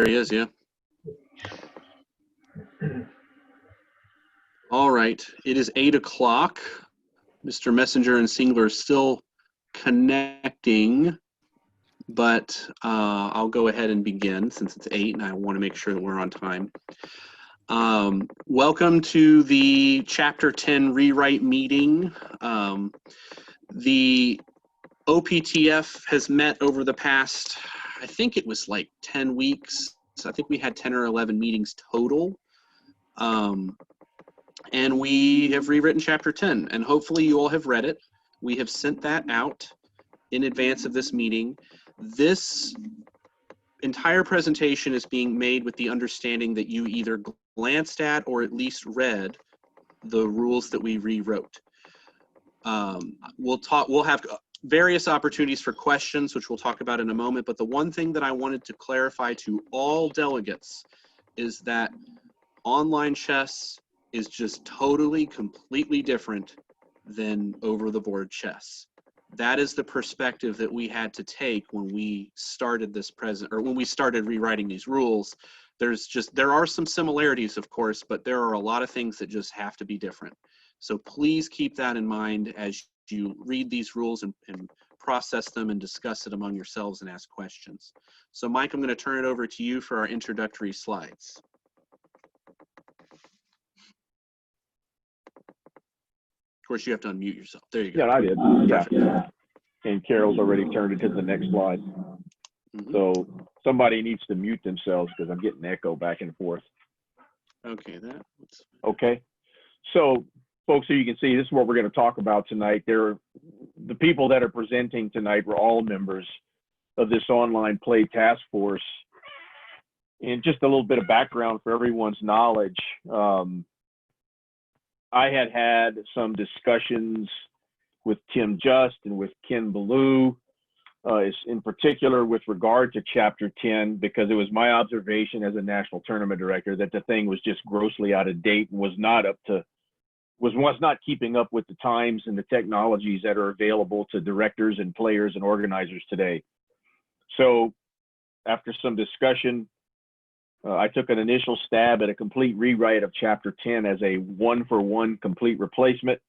he is, yeah. All right, it is 8 o'clock. Mr. Messenger and Singler are still connecting, but I'll go ahead and begin since it's 8 and I want to make sure that we're on time. Welcome to the Chapter 10 rewrite meeting. The OPTF has met over the past, I think it was like 10 weeks. So I think we had 10 or 11 meetings total. And we have rewritten Chapter 10, and hopefully you all have read it. We have sent that out in advance of this meeting. This entire presentation is being made with the understanding that you either glanced at or at least read the rules that we rewrote. We'll have various opportunities for questions, which we'll talk about in a moment, but the one thing that I wanted to clarify to all delegates is that online chess is just totally, completely different than over-the-board chess. That is the perspective that we had to take when we started this when we started rewriting these rules. There are some similarities, of course, but there are a lot of things that just have to be different. So please keep that in mind as you read these rules and process them and discuss it among yourselves and ask questions. So Mike, I'm going to turn it over to you for our introductory slides. Of course, you have to unmute yourself. There you go. Yeah, I did. Yeah. And Carol's already turned it to the next slide. Mm-hmm. So somebody needs to mute themselves because I'm getting echo back and forth. Okay, okay. So, folks, so you can see, this is what we're going to talk about tonight. The people that are presenting tonight were all members of this online play task force. And just a little bit of background for everyone's knowledge. I had some discussions with Tim Just and with Ken Ballou, in particular with regard to Chapter 10, because it was my observation as a national tournament director that the thing was just grossly out of date and was not keeping up with the times and the technologies that are available to directors and players and organizers today. So after some discussion, I took an initial stab at a complete rewrite of Chapter 10 as a one-for-one complete replacement.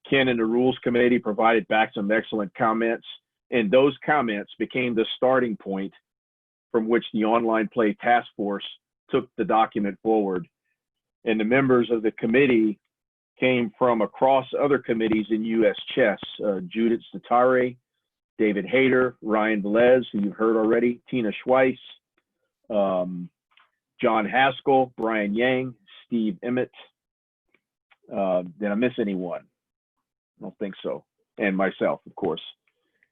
Ken and the Rules Committee provided back some excellent comments, and those comments became the starting point from which the online play task force took the document forward. And the members of the committee came from across other committees in U.S. chess, Judith Satare, David Hayter, Ryan Velez, who you've heard already, Tina Schweiss, John Haskell, Brian Yang, Steve Emmett. Did I miss anyone? I don't think so. And myself, of course.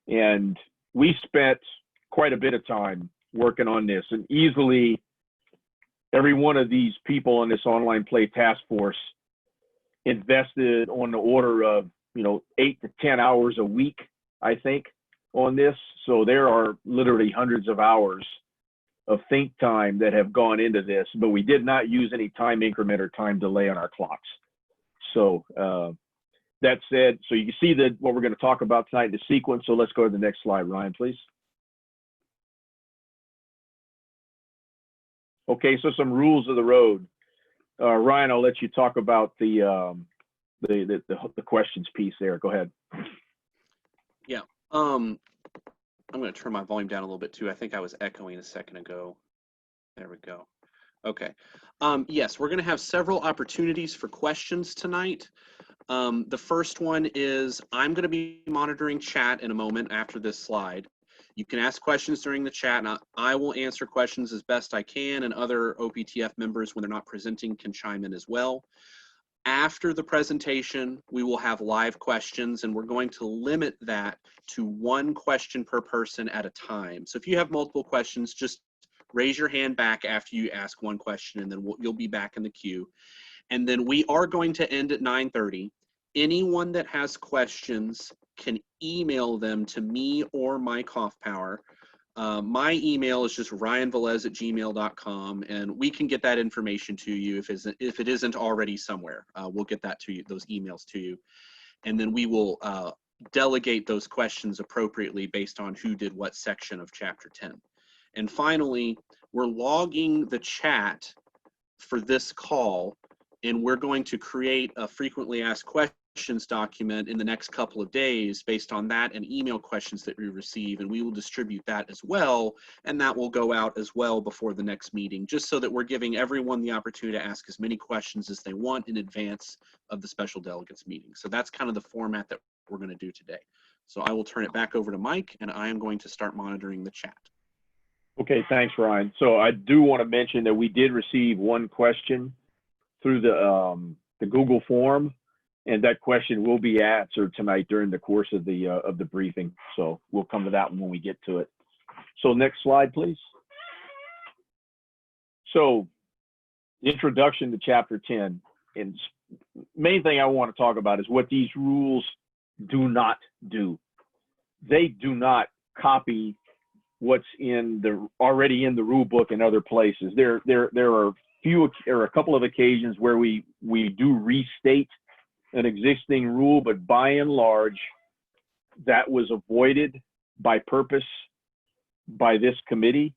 And we spent quite a bit of time working on this, and easily every one of these people on this online play task force invested on the order of 8 to 10 hours a week, I think, on this. So there are literally hundreds of hours of think time that have gone into this, but we did not use any time increment or time delay on our clocks. So that said, so you can see that what we're going to talk about tonight in the sequence. So let's go to the next slide, Ryan, please. Okay, so some rules of the road. Ryan, I'll let you talk about the questions piece there. Go ahead. Yeah. I'm going to turn my volume down a little bit too. I think I was echoing a second ago. There we go. Okay. Yes, we're going to have several opportunities for questions tonight. The first one is I'm going to be monitoring chat in a moment after this slide. You can ask questions during the chat, and I will answer questions as best I can, and other OPTF members, when they're not presenting, can chime in as well. After the presentation, we will have live questions, and we're going to limit that to one question per person at a time. So if you have multiple questions, just raise your hand back after you ask one question, and then you'll be back in the queue. And then we are going to end at 9:30. Anyone that has questions can email them to me or Mike Hoffpauir. My email is just ryanvelez@gmail.com, and we can get that information to you if it isn't already somewhere. We'll get that to you, those emails to you, and then we will delegate those questions appropriately based on who did what section of Chapter 10. And finally, we're logging the chat for this call, and we're going to create a frequently asked questions document in the next couple of days based on that and email questions that we receive, and we will distribute that as well, and that will go out as well before the next meeting, just so that we're giving everyone the opportunity to ask as many questions as they want in advance of the special delegates meeting. So that's kind of the format that we're going to do today. So I will turn it back over to Mike, and I am going to start monitoring the chat. Okay, thanks, Ryan. So I do want to mention that we did receive one question through the Google form, and that question will be answered tonight during the course of the briefing. So we'll come to that one when we get to it. So next slide, please. So introduction to Chapter 10, and main thing I want to talk about is what these rules do not do. They do not copy what's already in the rule book in other places. There are a couple of occasions where we do restate an existing rule, but by and large, that was avoided by purpose by this committee,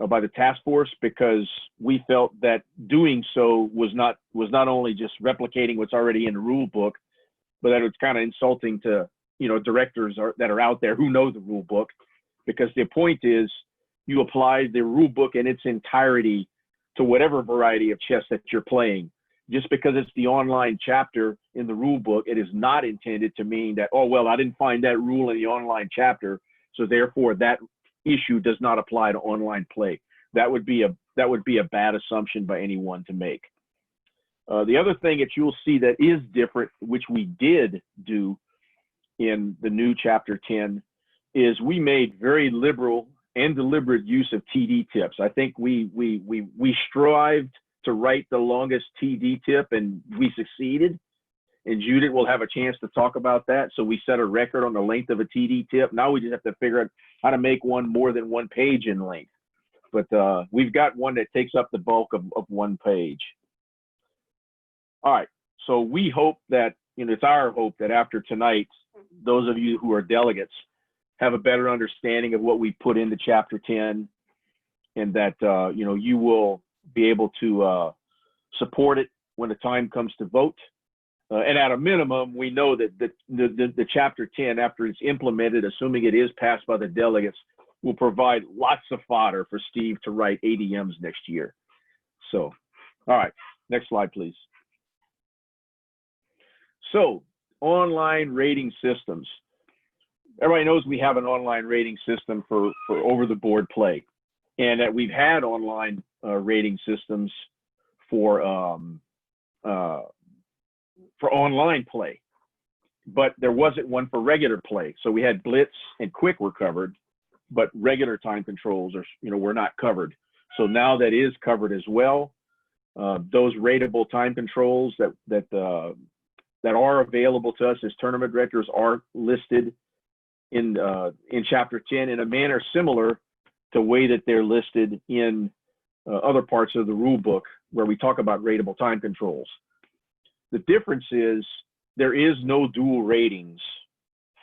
by the task force, because we felt that doing so was not only just replicating what's already in the rule book, but that it's kind of insulting to directors that are out there who know the rule book. Because the point is, you apply the rule book in its entirety to whatever variety of chess that you're playing. Just because it's the online chapter in the rule book, it is not intended to mean that, oh, well, I didn't find that rule in the online chapter, so therefore that issue does not apply to online play. That would be a bad assumption by anyone to make. The other thing that you'll see that is different, which we did do in the new Chapter 10, is we made very liberal and deliberate use of TD tips. I think we strived to write the longest TD tip, and we succeeded. And Judith will have a chance to talk about that. So we set a record on the length of a TD tip. Now we just have to figure out how to make one more than 1 page in length. But we've got one that takes up the bulk of 1 page. All right. So we hope that, it's our hope that after tonight, those of you who are delegates have a better understanding of what we put into Chapter 10, and that you will be able to support it when the time comes to vote. And at a minimum, we know that the Chapter 10, after it's implemented, assuming it is passed by the delegates, will provide lots of fodder for Steve to write ADMs next year. So, all right, next slide, please. So, online rating systems. Everybody knows we have an online rating system for over-the-board play, and that we've had online rating systems for online play, but there wasn't one for regular play. So we had Blitz and Quick were covered, but regular time controls were not covered. So now that is covered as well. Those rateable time controls that are available to us as tournament directors are listed in Chapter 10 in a manner similar to the way that they're listed in other parts of the rule book where we talk about rateable time controls. The difference is there is no dual ratings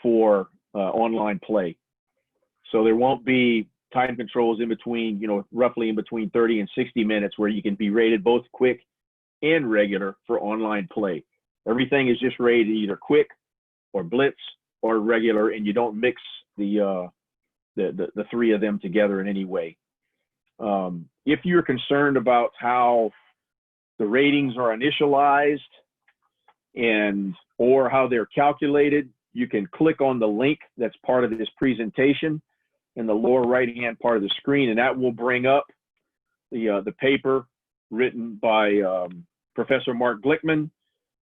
for online play. So there won't be time controls in between, roughly in between 30 and 60 minutes where you can be rated both quick and regular for online play. Everything is just rated either quick or blitz or regular, and you don't mix the three of them together in any way. If you're concerned about how the ratings are initialized or how they're calculated, you can click on the link that's part of this presentation in the lower right-hand part of the screen, and that will bring up the paper written by Professor Mark Glickman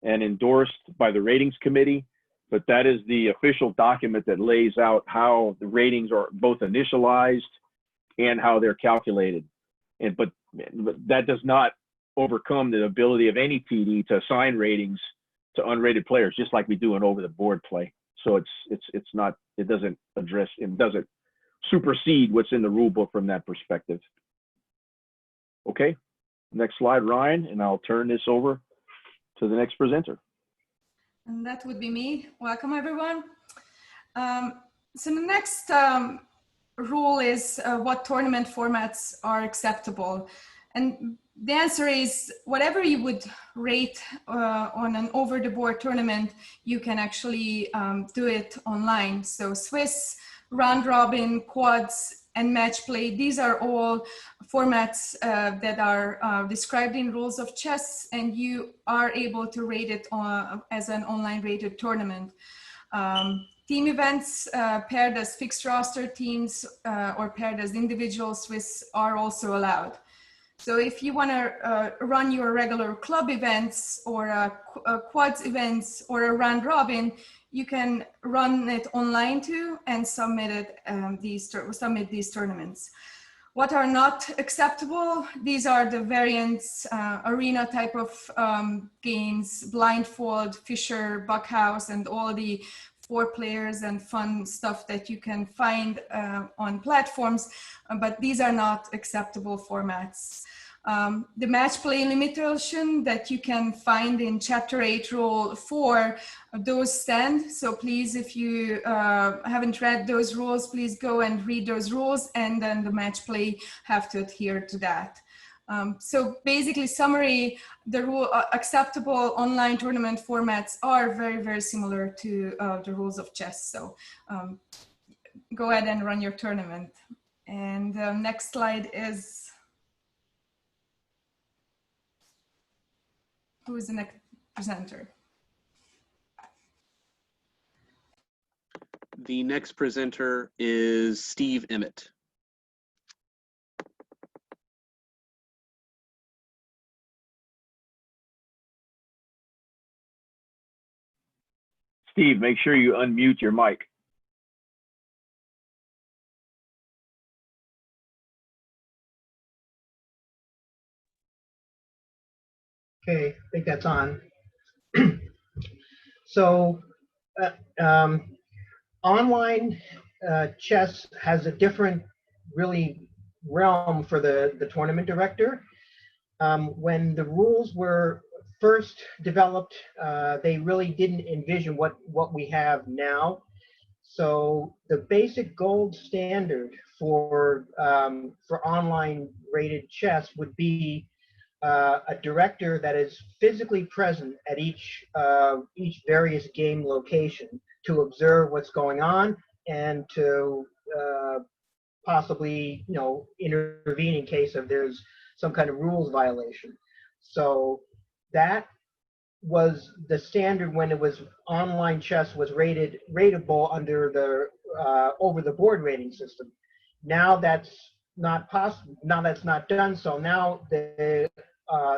and endorsed by the ratings committee. But that is the official document that lays out how the ratings are both initialized and how they're calculated. But that does not overcome the ability of any TD to assign ratings to unrated players, just like we do in over-the-board play. So it doesn't supersede what's in the rule book from that perspective. Okay, next slide, Ryan, and I'll turn this over to the next presenter. And that would be me. Welcome, everyone. So the next rule is what tournament formats are acceptable. And the answer is whatever you would rate on an over-the-board tournament, you can actually do it online. So Swiss, round robin, quads, and match play, these are all formats that are described in Rules of Chess, and you are able to rate it as an online rated tournament. Team events paired as fixed roster teams or paired as individual Swiss are also allowed. So if you want to run your regular club events or quads events or a round robin, you can run it online too and submit these tournaments. What are not acceptable? These are the variants, arena type of games, blindfold, Fisher, Buckhouse, and all the 4 players and fun stuff that you can find on platforms, but these are not acceptable formats. The match play limitation that you can find in Chapter 8, Rule 4, those stand. So please, if you haven't read those rules, please go and read those rules, and then the match play have to adhere to that. So basically, summary, the acceptable online tournament formats are very, very similar to the rules of chess. So go ahead and run your tournament. And next slide is, who is the next presenter? The next presenter is Steve Emmett. Steve, make sure you unmute your mic. Okay, I think that's on. So online chess has a different really realm for the tournament director. When the rules were first developed, they really didn't envision what we have now. So the basic gold standard for online rated chess would be a director that is physically present at each various game location to observe what's going on and to possibly intervene in case of there's some kind of rules violation. So that was the standard when it was online chess was rateable under the over the board rating system. Now that's not possible. Now that's not done. So now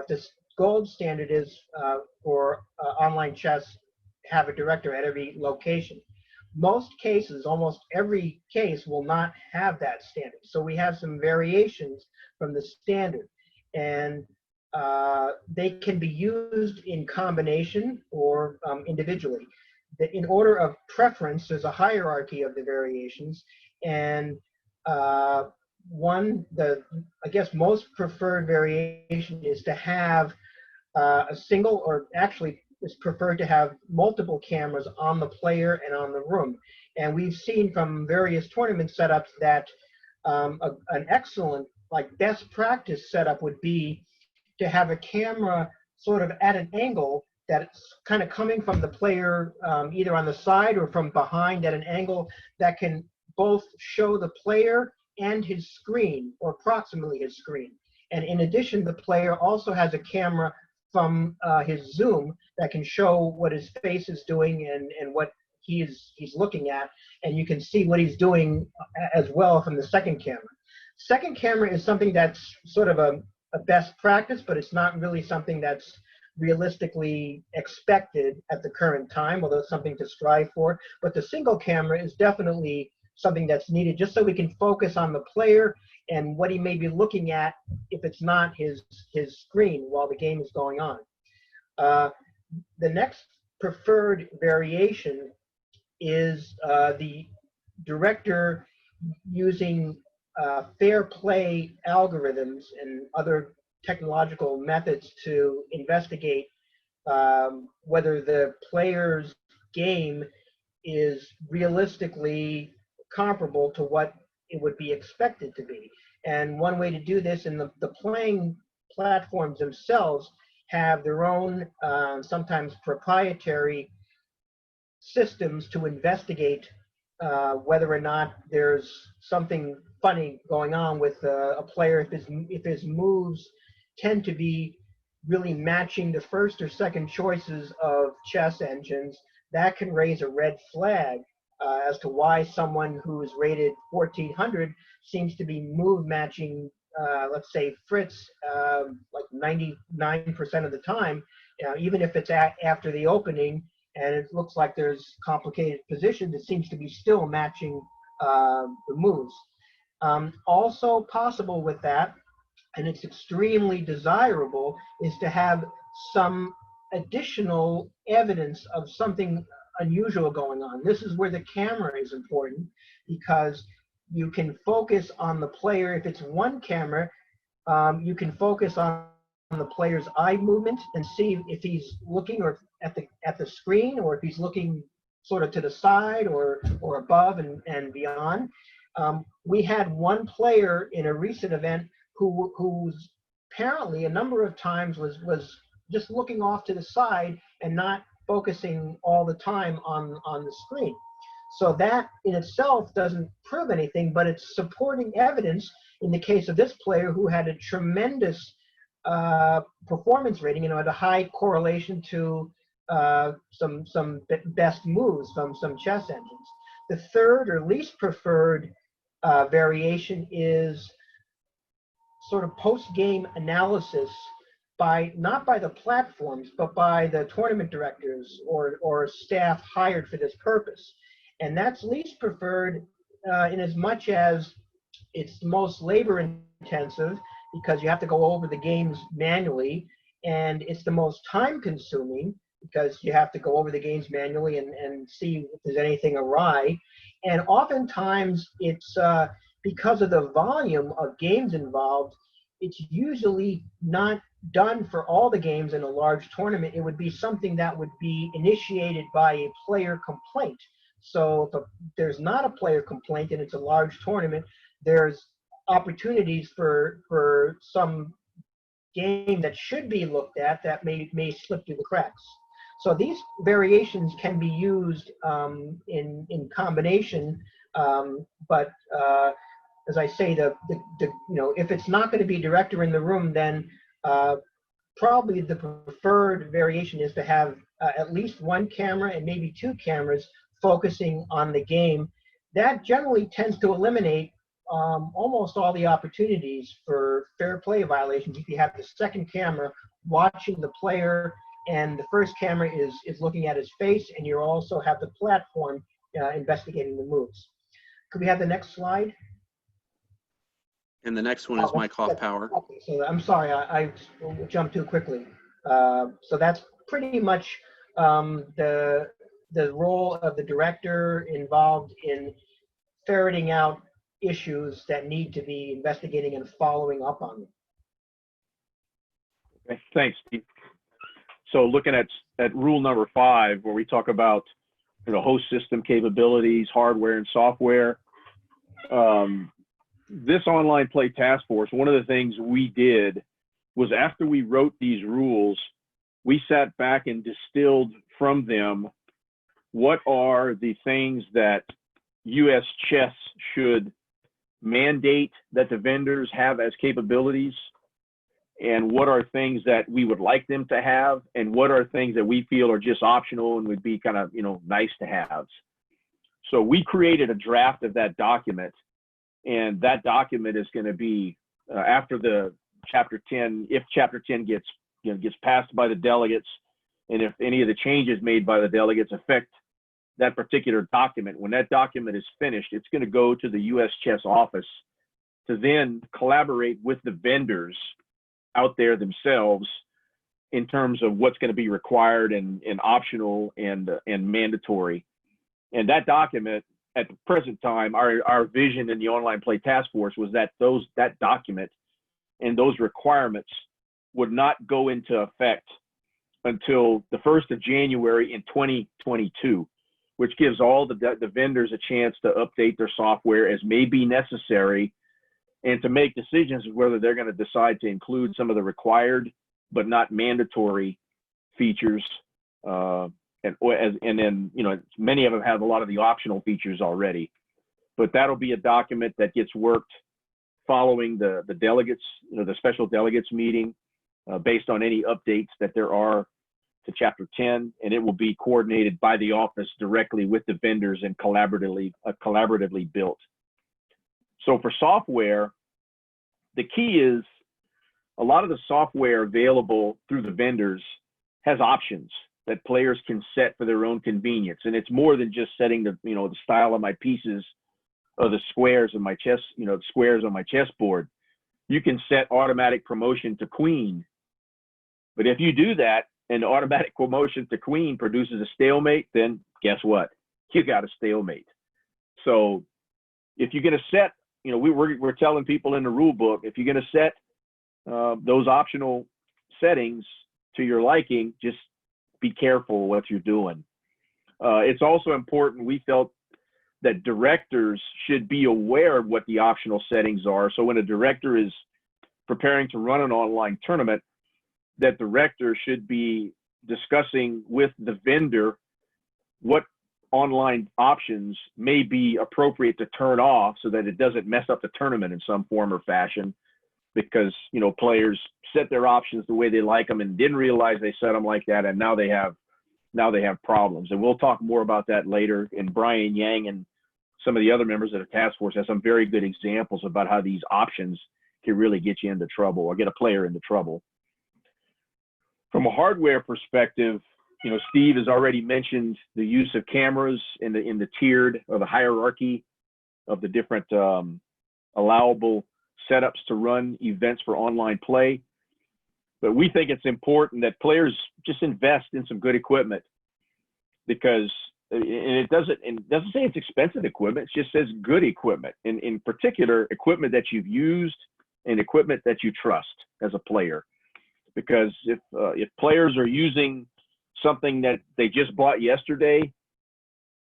this gold standard is for online chess have a director at every location. Most cases, almost every case, will not have that standard. So we have some variations from the standard, and they can be used in combination or individually. In order of preference, there's a hierarchy of the variations, and I guess most preferred variation is to have a single, or actually it's preferred to have multiple cameras on the player and on the room. And we've seen from various tournament setups that an excellent, like best practice setup would be to have a camera sort of at an angle that's kind of coming from the player, either on the side or from behind at an angle that can both show the player and his screen, or approximately his screen. And in addition, the player also has a camera from his zoom that can show what his face is doing and what he's looking at, and you can see what he's doing as well from the second camera. Second camera is something that's sort of a best practice, but it's not really something that's realistically expected at the current time, although it's something to strive for. But the single camera is definitely something that's needed just so we can focus on the player and what he may be looking at if it's not his screen while the game is going on. The next preferred variation is the director using fair play algorithms and other technological methods to investigate whether the player's game is realistically comparable to what it would be expected to be. And one way to do this, and the playing platforms themselves have their own, sometimes proprietary systems to investigate whether or not there's something funny going on with a player. If his moves tend to be really matching the first or second choices of chess engines, that can raise a red flag as to why someone who is rated 1400 seems to be move matching, let's say Fritz, like 99% of the time, even if it's after the opening and it looks like there's complicated positions, it seems to be still matching the moves. Also possible with that, and it's extremely desirable, is to have some additional evidence of something unusual going on. This is where the camera is important, because you can focus on the player. If it's one camera, you can focus on the player's eye movement and see if he's looking or at the screen, or if he's looking sort of to the side or above and beyond. We had one player in a recent event who's apparently a number of times was just looking off to the side and not focusing all the time on the screen. So that in itself doesn't prove anything, but it's supporting evidence in the case of this player who had a tremendous performance rating, had a high correlation to some best moves from some chess engines. The third or least preferred variation is sort of post-game analysis not by the platforms, but by the tournament directors or staff hired for this purpose. And that's least preferred in as much as it's most labor intensive, because you have to go over the games manually, and it's the most time consuming because you have to go over the games manually and see if there's anything awry. And oftentimes it's because of the volume of games involved, it's usually not done for all the games in a large tournament. It would be something that would be initiated by a player complaint. So if there's not a player complaint and it's a large tournament, there's opportunities for some game that should be looked at that may slip through the cracks. So these variations can be used in combination, but as I say, if it's not going to be director in the room, then probably the preferred variation is to have at least one camera and maybe two cameras focusing on the game. That generally tends to eliminate almost all the opportunities for fair play violations if you have the second camera watching the player and the first camera is looking at his face, and you also have the platform investigating the moves. Could we have the next slide? And the next one is Mike Hoffpauir. Okay, so I'm sorry, I jumped too quickly. So that's pretty much the role of the director involved in ferreting out issues that need to be investigating and following up on them. Okay, thanks, Steve. So looking at rule number 5, where we talk about host system capabilities, hardware and software, this online play task force, one of the things we did was after we wrote these rules, we sat back and distilled from them what are the things that U.S. chess should mandate that the vendors have as capabilities, and what are things that we would like them to have, and what are things that we feel are just optional and would be kind of nice to have. So we created a draft of that document, and that document is going to be after the chapter 10, if chapter 10 gets passed by the delegates, and if any of the changes made by the delegates affect that particular document. When that document is finished, it's going to go to the U.S. Chess office to then collaborate with the vendors out there themselves in terms of what's going to be required and optional and mandatory. And that document, at the present time, our vision in the online play task force was that that document and those requirements would not go into effect until the 1st of January in 2022. which gives all the vendors a chance to update their software as may be necessary and to make decisions whether they're going to decide to include some of the required but not mandatory features. And then, you know, many of them have a lot of the optional features already. But that'll be a document that gets worked following the delegates, you know, the special delegates meeting, based on any updates that there are to Chapter 10, and it will be coordinated by the office directly with the vendors and collaboratively built. So for software, the key is a lot of the software available through the vendors has options that players can set for their own convenience, and it's more than just setting the, you know, the style of my pieces or the squares in my chess, you know, the squares on my chessboard. You can set automatic promotion to queen, but if you do that and automatic promotion to queen produces a stalemate, then guess what? You got a stalemate. So if you're going to set, you know, we're telling people in the rule book, if you're going to set those optional settings to your liking, just be careful what you're doing. It's also important, we felt, that directors should be aware of what the optional settings are. So when a director is preparing to run an online tournament, that director should be discussing with the vendor what online options may be appropriate to turn off so that it doesn't mess up the tournament in some form or fashion, because, you know, players set their options the way they like them and didn't realize they set them like that, and now they have problems. And we'll talk more about that later. And Brian Yang and some of the other members of the task force have some very good examples about how these options can really get you into trouble or get a player into trouble. From a hardware perspective, you know, Steve has already mentioned the use of cameras in the tiered or the hierarchy of the different allowable setups to run events for online play. But we think it's important that players just invest in some good equipment, because it doesn't say it's expensive equipment, it just says good equipment. In particular, equipment that you've used and equipment that you trust as a player. Because if players are using something that they just bought yesterday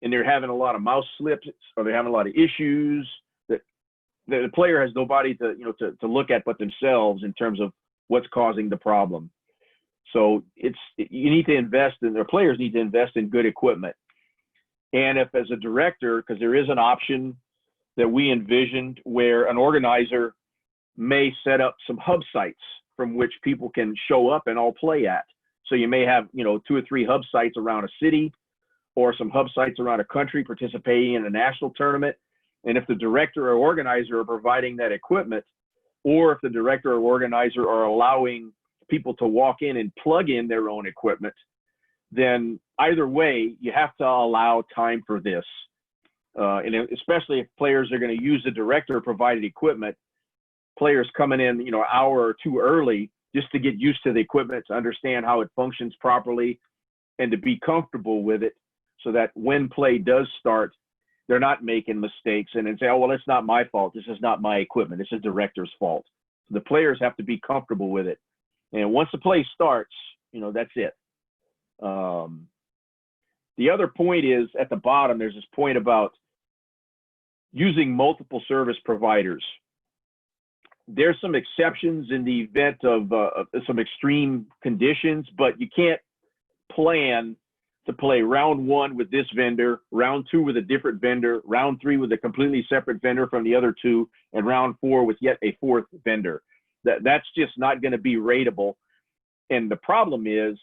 and they're having a lot of mouse slips or they're having a lot of issues, that the player has nobody to, you know, to look at but themselves in terms of what's causing the problem. So you need to invest in, or players need to invest in good equipment. And if, as a director, because there is an option that we envisioned where an organizer may set up some hub sites from which people can show up and all play at. So you may have, you know, 2 or 3 hub sites around a city or some hub sites around a country participating in a national tournament. And if the director or organizer are providing that equipment, or if the director or organizer are allowing people to walk in and plug in their own equipment, then either way, you have to allow time for this. And especially if players are going to use the director provided equipment, players coming in, you know, an hour or 2 early just to get used to the equipment, to understand how it functions properly and to be comfortable with it, so that when play does start, they're not making mistakes and then say, oh, well, it's not my fault. This is not my equipment. It's the director's fault. So the players have to be comfortable with it. And once the play starts, you know, that's it. The other point is at the bottom, there's this point about using multiple service providers. There's some exceptions in the event of some extreme conditions, but you can't plan to play round 1 with this vendor, round 2 with a different vendor, round 3 with a completely separate vendor from the other 2, and round 4 with yet a 4th vendor. That's just not going to be rateable. And the problem is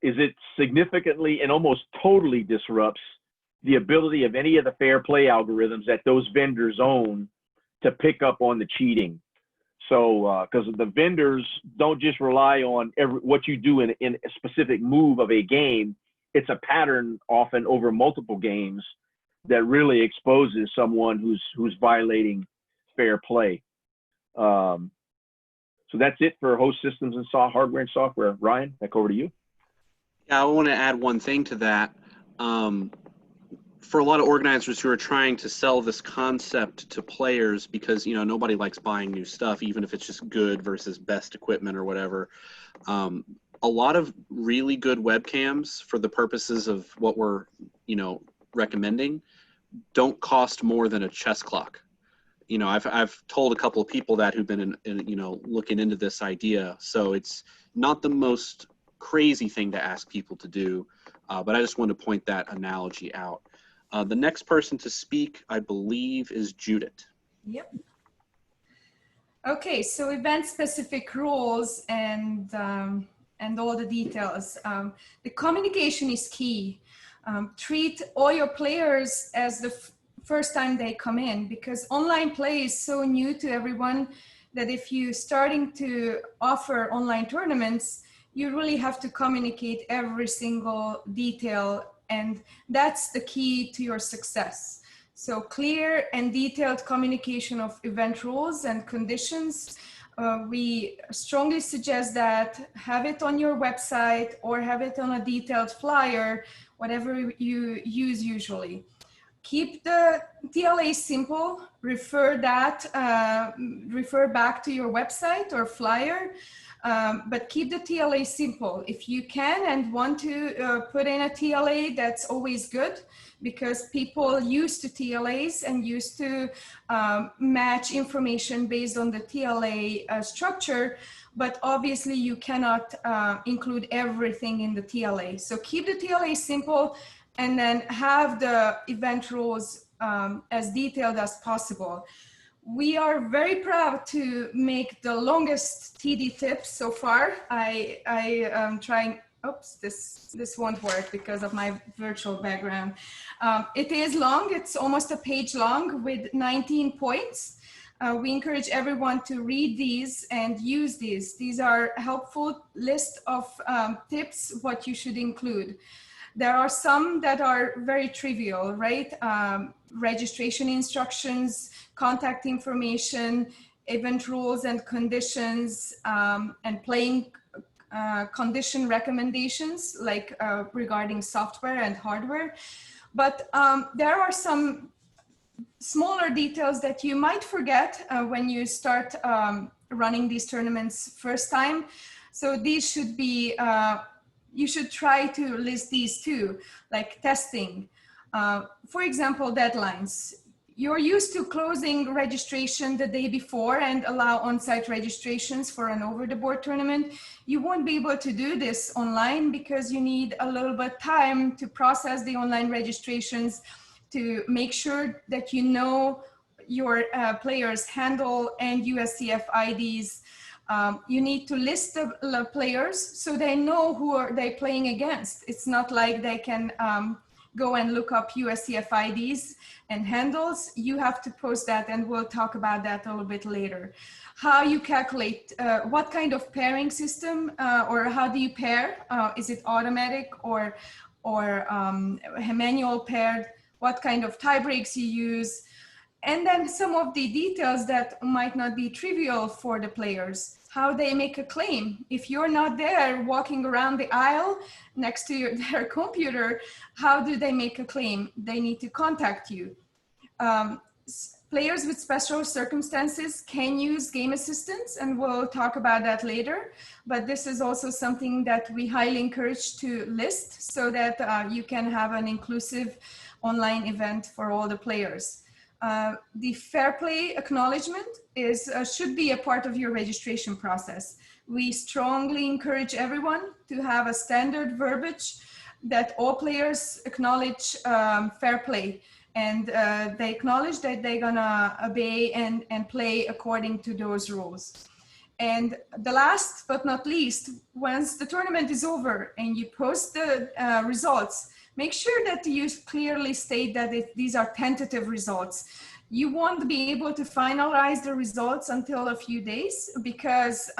it significantly and almost totally disrupts the ability of any of the fair play algorithms that those vendors own to pick up on the cheating. So, because the vendors don't just rely on what you do in a specific move of a game, it's a pattern often over multiple games that really exposes someone who's violating fair play. So that's it for host systems and hardware and software. Ryan, back over to you. Yeah, I want to add one thing to that. For a lot of organizers who are trying to sell this concept to players, because, you know, nobody likes buying new stuff, even if it's just good versus best equipment or whatever. A lot of really good webcams for the purposes of what we're, you know, recommending don't cost more than a chess clock. You know, I've told a couple of people that who've been you know, looking into this idea. So it's not the most crazy thing to ask people to do, but I just wanted to point that analogy out. The next person to speak, I believe, is Judith. Yep. Okay, so event-specific rules and all the details. The communication is key. Treat all your players as the first time they come in, because online play is so new to everyone that if you're starting to offer online tournaments, you really have to communicate every single detail, and that's the key to your success. So clear and detailed communication of event rules and conditions. We strongly suggest that have it on your website or have it on a detailed flyer, whatever you use usually. Keep the TLA simple, refer back to your website or flyer, but keep the TLA simple. If you can and want to put in a TLA, that's always good, because people used to TLAs and used to match information based on the TLA structure, but obviously you cannot include everything in the TLA. So keep the TLA simple, and then have the event rules as detailed as possible. We are very proud to make the longest TD tip so far. I am trying, oops, this won't work because of my virtual background. It is long, it's almost a page long with 19 points. We encourage everyone to read these and use these. These are helpful list of tips, what you should include. There are some that are very trivial, right? Registration instructions, contact information, event rules and conditions, and playing condition recommendations, like regarding software and hardware. But there are some smaller details that you might forget when you start running these tournaments first time. So these should be, you should try to list these too, like testing. For example, deadlines. You're used to closing registration the day before and allow on-site registrations for an over-the-board tournament. You won't be able to do this online because you need a little bit time to process the online registrations, to make sure that you know your players' handle and USCF IDs. You need to list the players so they know who are they playing against. It's not like they can go and look up USCF IDs and handles. You have to post that, and we'll talk about that a little bit later. How you calculate, what kind of pairing system, or how do you pair? Is it automatic or manual paired? What kind of tie breaks you use? And then some of the details that might not be trivial for the players, how they make a claim. If you're not there walking around the aisle next to their computer, how do they make a claim? They need to contact you. Players with special circumstances can use game assistants, and we'll talk about that later. But this is also something that we highly encourage to list so that you can have an inclusive online event for all the players. The fair play acknowledgement should be a part of your registration process. We strongly encourage everyone to have a standard verbiage that all players acknowledge fair play, and they acknowledge that they're gonna obey and play according to those rules. And the last but not least, once the tournament is over and you post the results, make sure that you clearly state that these are tentative results. You won't be able to finalize the results until a few days, because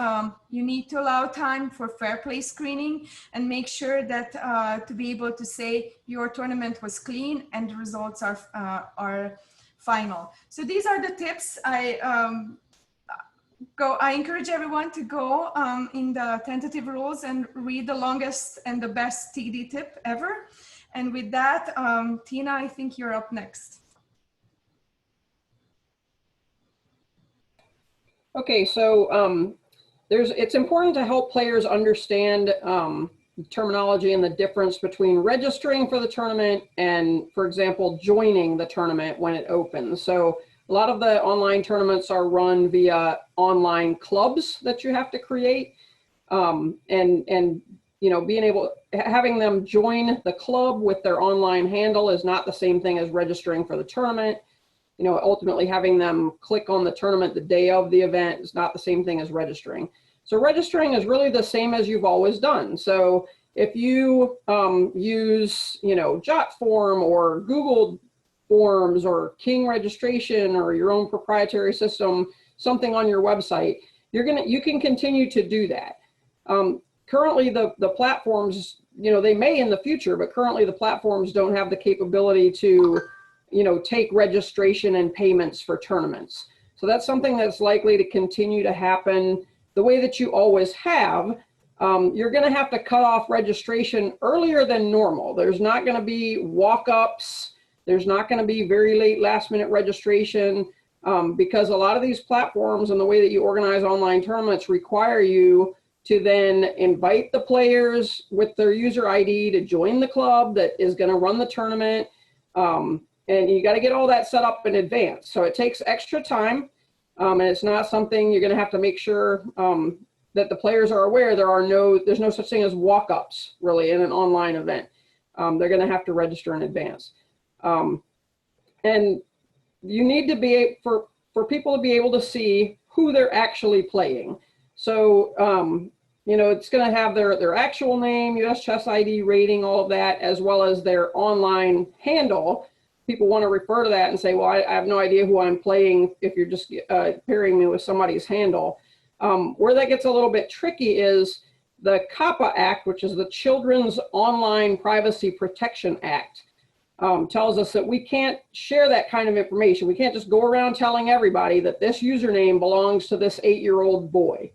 you need to allow time for fair play screening and make sure that to be able to say your tournament was clean and the results are final. So these are the tips. I encourage everyone to go in the tentative rules and read the longest and the best TD tip ever. And with that, Tina, I think you're up next. Okay, so it's important to help players understand terminology and the difference between registering for the tournament and, for example, joining the tournament when it opens. So a lot of the online tournaments are run via online clubs that you have to create. And you know, having them join the club with their online handle is not the same thing as registering for the tournament. You know, ultimately having them click on the tournament the day of the event is not the same thing as registering. So registering is really the same as you've always done. So if you use, you know, JotForm or Google Forms or King registration or your own proprietary system, something on your website, you can continue to do that. Currently the platforms, you know, they may in the future, but currently the platforms don't have the capability to, you know, take registration and payments for tournaments. So that's something that's likely to continue to happen the way that you always have. You're going to have to cut off registration earlier than normal. There's not going to be walk-ups. There's not going to be very late last-minute registration because a lot of these platforms and the way that you organize online tournaments require you to then invite the players with their user ID to join the club that is going to run the tournament. And you got to get all that set up in advance. So it takes extra time. And it's not something you're going to have to make sure that the players are aware. There's no such thing as walk-ups really in an online event. They're going to have to register in advance. And you need to be, for people to be able to see who they're actually playing. So, you know, it's going to have their actual name, US Chess ID, rating, all of that, as well as their online handle. People want to refer to that and say, well, I have no idea who I'm playing if you're just pairing me with somebody's handle. Where that gets a little bit tricky is the COPPA Act, which is the Children's Online Privacy Protection Act, tells us that we can't share that kind of information. We can't just go around telling everybody that this username belongs to this 8-year-old boy.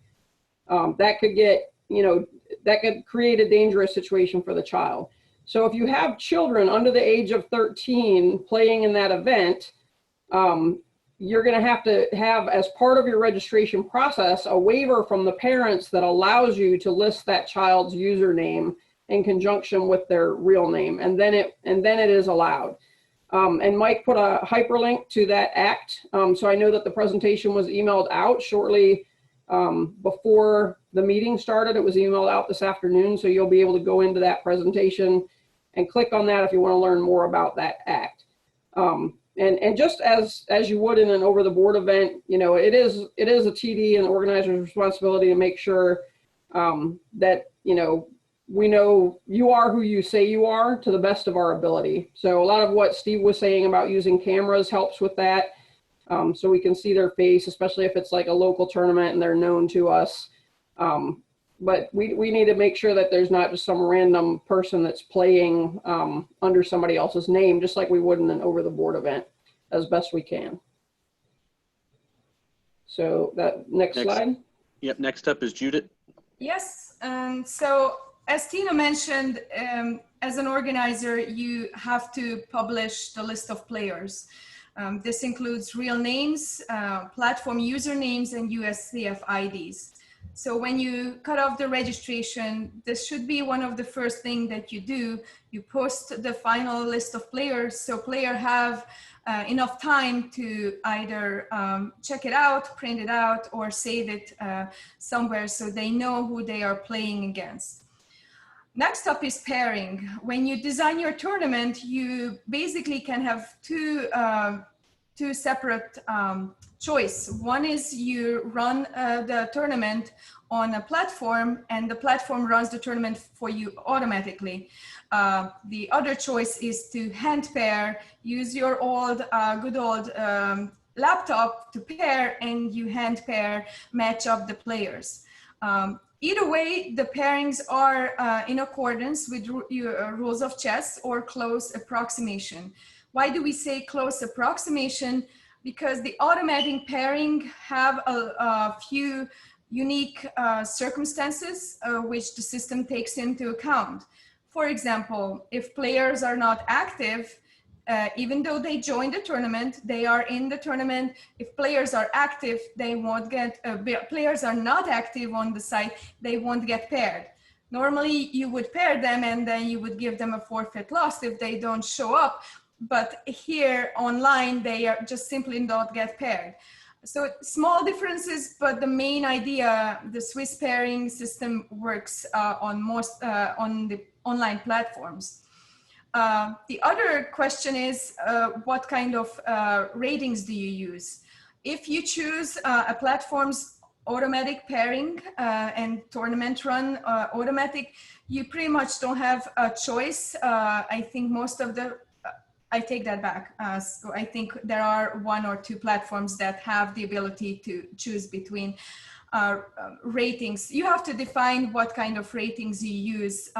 That could get, you know, that could create a dangerous situation for the child. So if you have children under the age of 13 playing in that event, you're going to have, as part of your registration process, a waiver from the parents that allows you to list that child's username in conjunction with their real name, and then it is allowed. And Mike put a hyperlink to that act, so I know that the presentation was emailed out shortly before the meeting started. It was emailed out this afternoon, so you'll be able to go into that presentation and click on that if you want to learn more about that act. And just as you would in an over-the-board event, you know, it is a TD and the organizer's responsibility to make sure that, you know, we know you are who you say you are to the best of our ability. So a lot of what Steve was saying about using cameras helps with that. So we can see their face, especially if it's like a local tournament and they're known to us. But we need to make sure that there's not just some random person that's playing under somebody else's name, just like we would in an over-the-board event, as best we can. So that next slide. Yep, next up is Judith. Yes, so as Tina mentioned, as an organizer, you have to publish the list of players. This includes real names, platform usernames, and USCF IDs. So when you cut off the registration, this should be one of the first things that you do. You post the final list of players so players have enough time to either check it out, print it out, or save it somewhere so they know who they are playing against. Next up is pairing. When you design your tournament, you basically can have two separate choice. One is you run the tournament on a platform and the platform runs the tournament for you automatically. The other choice is to hand pair, use your good old laptop to pair, and you hand pair, match up the players. Either way, the pairings are in accordance with your rules of chess or close approximation. Why do we say close approximation? Because the automatic pairing have a few unique circumstances which the system takes into account. For example, if players are not active, even though they join the tournament, they are in the tournament. If players are active, they won't get, players are not active on the site, they won't get paired. Normally you would pair them and then you would give them a forfeit loss if they don't show up. But here online, they are just simply not get paired. So small differences, but the main idea, the Swiss pairing system works on most on the online platforms. The other question is, what kind of ratings do you use? If you choose a platform's automatic pairing and tournament run automatic, you pretty much don't have a choice. I think most of the, I take that back. So I think there are 1 or 2 platforms that have the ability to choose between ratings. You have to define what kind of ratings you use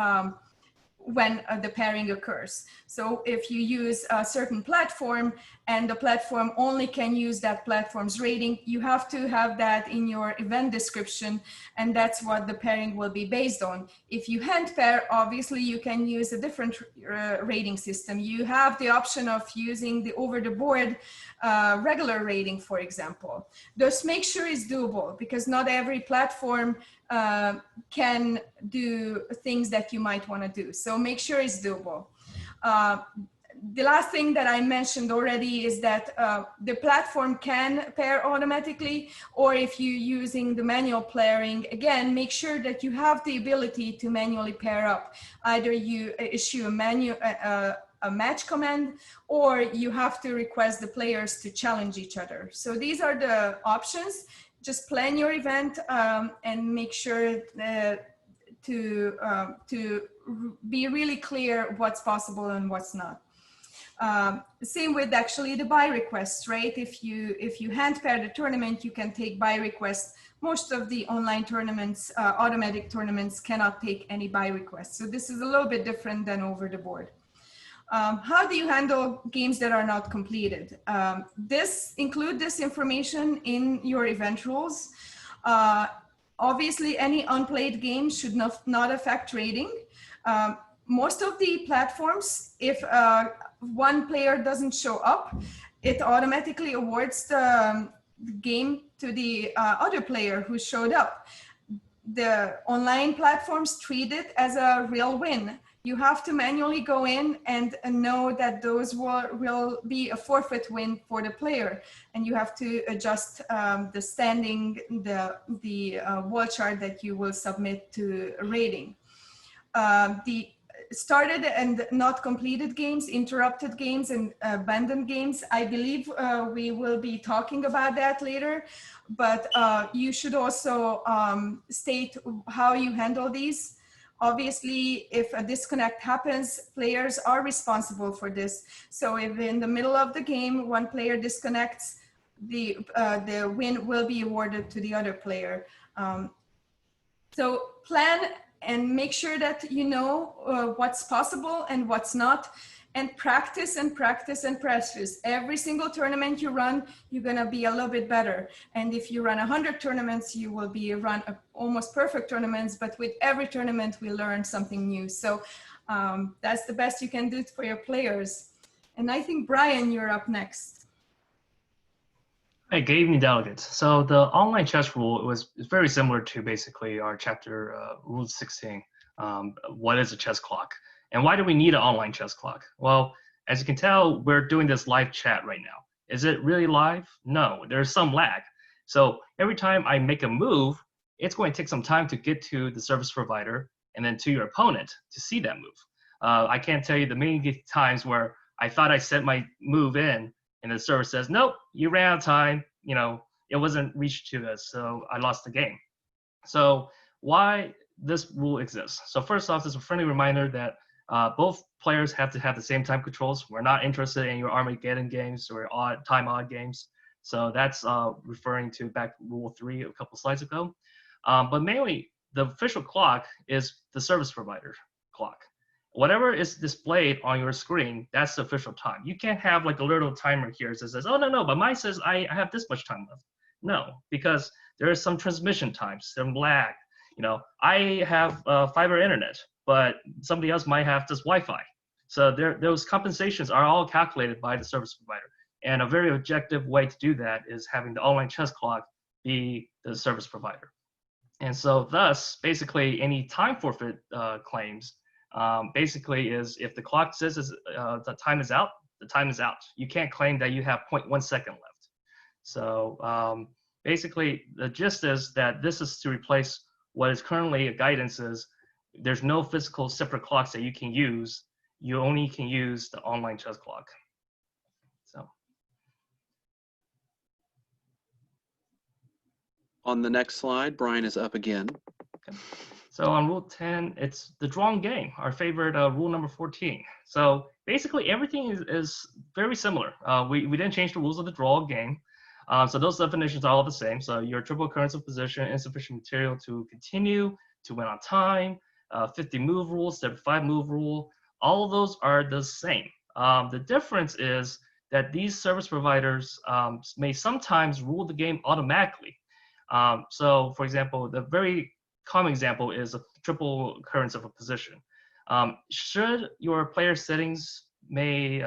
when the pairing occurs. So if you use a certain platform and the platform only can use that platform's rating, you have to have that in your event description, and that's what the pairing will be based on. If you hand pair, obviously you can use a different rating system. You have the option of using the over the board regular rating, for example. Just make sure it's doable, because not every platform can do things that you might want to do. So make sure it's doable. The last thing that I mentioned already is that the platform can pair automatically, or if you're using the manual pairing, again, make sure that you have the ability to manually pair up. Either you issue a match command, or you have to request the players to challenge each other. So these are the options. Just plan your event and make sure to be really clear what's possible and what's not. Same with actually the buy requests, right? If you hand pair the tournament, you can take buy requests. Most of the online tournaments, automatic tournaments, cannot take any buy requests. So this is a little bit different than over the board. How do you handle games that are not completed? Include this information in your event rules. Obviously, any unplayed game should not affect rating. Most of the platforms, if one player doesn't show up, it automatically awards the game to the other player who showed up. The online platforms treat it as a real win. You have to manually go in and know that those will be a forfeit win for the player, and you have to adjust the standing, the wall chart that you will submit to a rating. The started and not completed games, interrupted games, and abandoned games, I believe we will be talking about that later, but you should also state how you handle these. Obviously, if a disconnect happens, players are responsible for this. So if in the middle of the game, one player disconnects, the win will be awarded to the other player. So plan and make sure that you know what's possible and what's not, and practice and practice and practice. Every single tournament you run, you're gonna be a little bit better. And if you run 100 tournaments, you will be run almost perfect tournaments, but with every tournament, we learn something new. So that's the best you can do for your players. And I think, Brian, you're up next. Hey, good evening, delegates. So the online chess rule is very similar to basically our chapter Rule 16. What is a chess clock? And why do we need an online chess clock? Well, as you can tell, we're doing this live chat right now. Is it really live? No, there's some lag. So every time I make a move, it's going to take some time to get to the service provider and then to your opponent to see that move. I can't tell you the many times where I thought I sent my move in and the server says, nope, you ran out of time. You know, it wasn't reached to us, so I lost the game. So why this rule exists? So first off, there's a friendly reminder that both players have to have the same time controls. We're not interested in your Armageddon games or odd games. So that's referring to back Rule 3 a couple slides ago. But mainly, the official clock is the service provider clock. Whatever is displayed on your screen, that's the official time. You can't have like a little timer here that says, oh, no, but mine says I have this much time left. No, because there is some transmission times, some lag. You know, I have fiber internet, but somebody else might have just Wi-Fi. So those compensations are all calculated by the service provider. And a very objective way to do that is having the online chess clock be the service provider. And so thus, basically any time forfeit claims basically is if the clock says the time is out, the time is out. You can't claim that you have 0.1 second left. So basically the gist is that this is to replace what is currently a guidance is there's no physical separate clocks that you can use. You only can use the online chess clock. So. On the next slide, Brian is up again. Okay. So on rule 10, it's the drawn game, our favorite rule number 14. So basically everything is very similar. We didn't change the rules of the draw game. So those definitions are all the same. So your triple occurrence of position, insufficient material to continue, to win on time, 50 move rule, 75 move rule, all of those are the same. The difference is that these service providers may sometimes rule the game automatically. So for example, the very common example is a triple occurrence of a position. Should your player settings may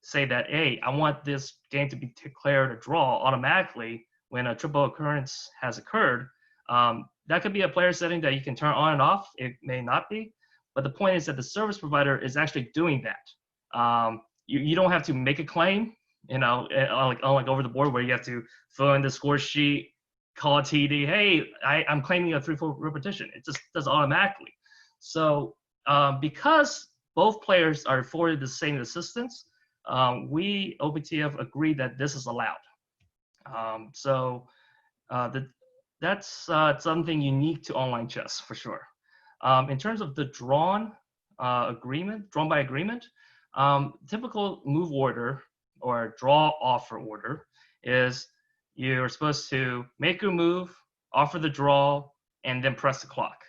say that, hey, I want this game to be declared a draw automatically when a triple occurrence has occurred, that could be a player setting that you can turn on and off. It may not be, but the point is that the service provider is actually doing that. You don't have to make a claim, you know, unlike over the board where you have to fill in the score sheet, call TD, hey, I'm claiming a 3-4 repetition. It just does automatically. So because both players are afforded the same assistance, we, OPTF, agree that this is allowed. That's something unique to online chess for sure. In terms of the drawn by agreement, typical move order or draw offer order is you're supposed to make your move, offer the draw, and then press the clock.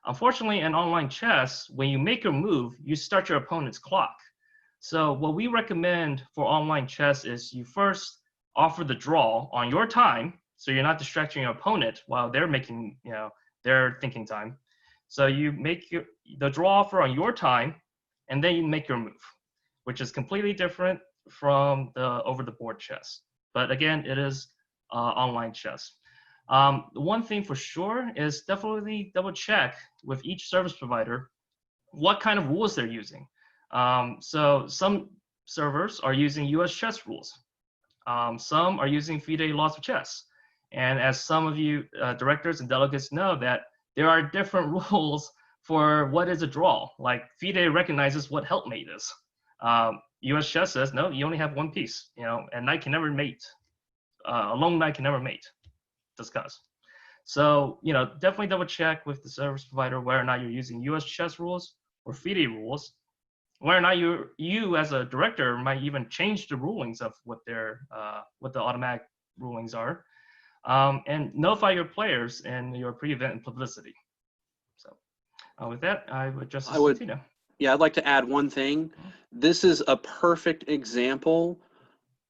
Unfortunately, in online chess, when you make your move, you start your opponent's clock. So what we recommend for online chess is you first offer the draw on your time, so you're not distracting your opponent while they're making, you know, their thinking time. So you make the draw offer on your time, and then you make your move, which is completely different from the over-the-board chess. But again, it is online chess. One thing for sure is definitely double check with each service provider what kind of rules they're using. So some servers are using US chess rules. Some are using FIDE laws of chess. And as some of you directors and delegates know, that there are different rules for what is a draw. Like FIDE recognizes what helpmate is. US chess says, no, you only have one piece, you know, and knight can never mate. A lone knight can never mate, discuss. So, you know, definitely double check with the service provider whether or not you're using US chess rules or FIDE rules, whether or not you as a director might even change the rulings of what the automatic rulings are, and notify your players in your pre-event publicity. So with that, I would address this to Tina. Yeah, I'd like to add one thing. This is a perfect example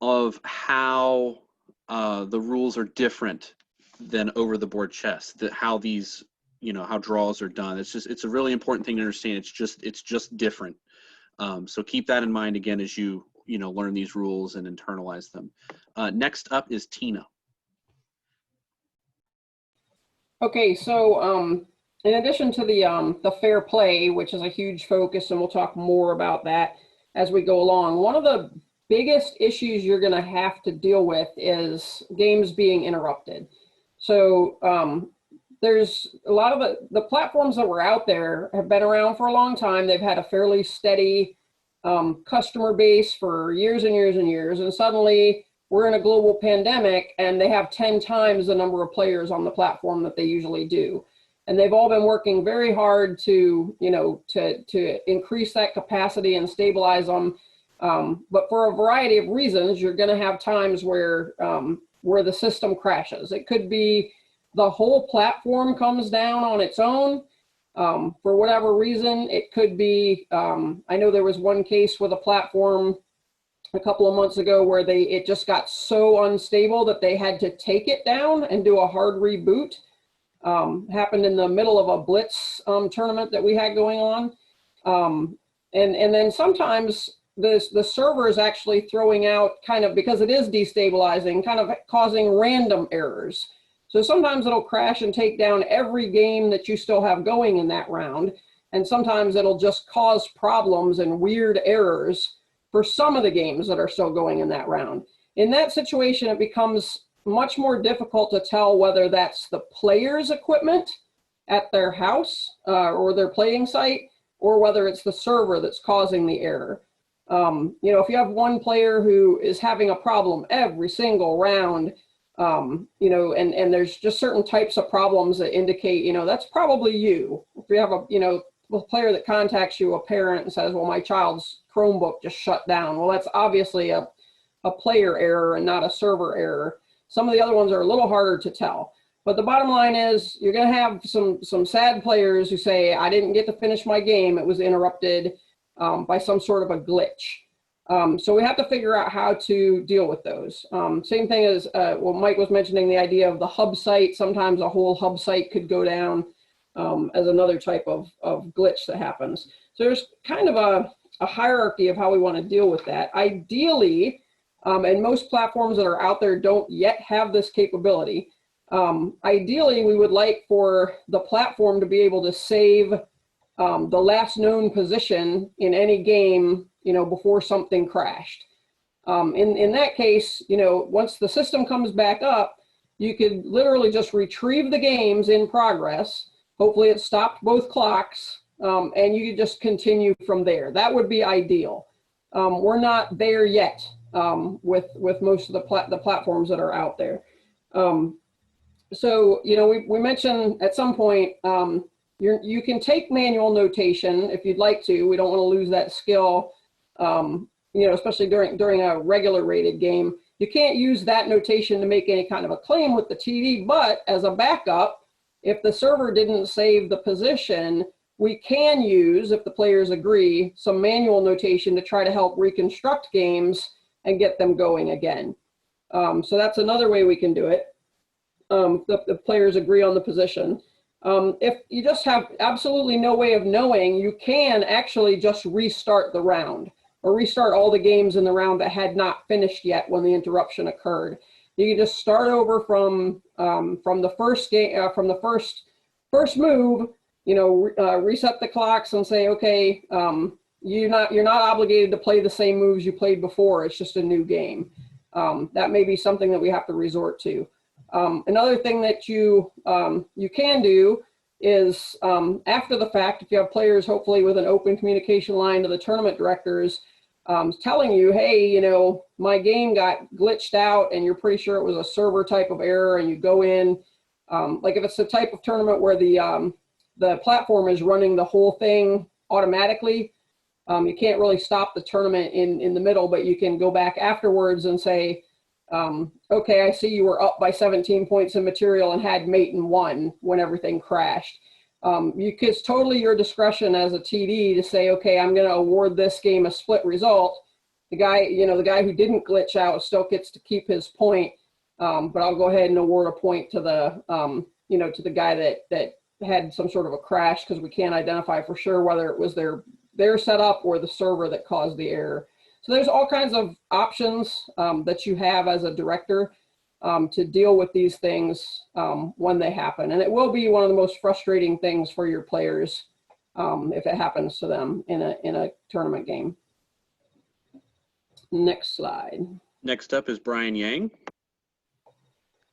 of how the rules are different than over the board chess, how these, you know, how draws are done. It's a really important thing to understand. It's just different. So keep that in mind again as you learn these rules and internalize them. Next up is Tina. Okay, so in addition to the fair play, which is a huge focus, and we'll talk more about that as we go along, one of the biggest issues you're going to have to deal with is games being interrupted. So there's a lot of the platforms that were out there have been around for a long time. They've had a fairly steady customer base for years and years and years, and suddenly we're in a global pandemic and they have 10 times the number of players on the platform that they usually do. And they've all been working very hard to, to increase that capacity and stabilize them. But for a variety of reasons, you're going to have times where the system crashes. It could be the whole platform comes down on its own for whatever reason. It could be, I know there was one case with a platform a couple of months ago where it just got so unstable that they had to take it down and do a hard reboot. Happened in the middle of a blitz tournament that we had going on. And then sometimes the server is actually throwing out kind of, because it is destabilizing, kind of causing random errors. So sometimes it'll crash and take down every game that you still have going in that round. And sometimes it'll just cause problems and weird errors for some of the games that are still going in that round. In that situation, it becomes much more difficult to tell whether that's the player's equipment at their house or their playing site, or whether it's the server that's causing the error. You know, if you have one player who is having a problem every single round, you know, and there's just certain types of problems that indicate, you know, that's probably you. If you have a, you know, a player that contacts you, a parent, and says, well, my child's Chromebook just shut down. Well, that's obviously a player error and not a server error. Some of the other ones are a little harder to tell. But the bottom line is you're going to have some sad players who say, I didn't get to finish my game. It was interrupted by some sort of a glitch. So we have to figure out how to deal with those. Same thing as, well, Mike was mentioning the idea of the hub site. Sometimes a whole hub site could go down as another type of glitch that happens. So there's kind of a hierarchy of how we want to deal with that. Ideally, and most platforms that are out there don't yet have this capability. Ideally, we would like for the platform to be able to save the last known position in any game, you know, before something crashed. In that case, you know, once the system comes back up, you could literally just retrieve the games in progress. Hopefully it stopped both clocks, and you could just continue from there. That would be ideal. We're not there yet with most of the platforms that are out there. So, you know, we mentioned at some point, you can take manual notation if you'd like to. We don't want to lose that skill, you know, especially during a regular rated game. You can't use that notation to make any kind of a claim with the TV, but as a backup, if the server didn't save the position, we can use, if the players agree, some manual notation to try to help reconstruct games and get them going again. So that's another way we can do it. The players agree on the position. If you just have absolutely no way of knowing, you can actually just restart the round or restart all the games in the round that had not finished yet when the interruption occurred. You can just start over from the first game, from the first move. You know, reset the clocks and say, okay, you're not obligated to play the same moves you played before. It's just a new game. That may be something that we have to resort to. Another thing that you can do is after the fact, if you have players hopefully with an open communication line to the tournament directors telling you, hey, you know, my game got glitched out and you're pretty sure it was a server type of error, and you go in, like if it's the type of tournament where the platform is running the whole thing automatically, you can't really stop the tournament in the middle, but you can go back afterwards and say, okay, I see you were up by 17 points in material and had mate and won when everything crashed. It's totally your discretion as a TD to say, okay, I'm going to award this game a split result. The guy who didn't glitch out still gets to keep his point, but I'll go ahead and award a point to the, to the guy that had some sort of a crash, because we can't identify for sure whether it was their setup or the server that caused the error. So there's all kinds of options that you have as a director to deal with these things when they happen. And it will be one of the most frustrating things for your players if it happens to them in a tournament game. Next slide. Next up is Brian Yang.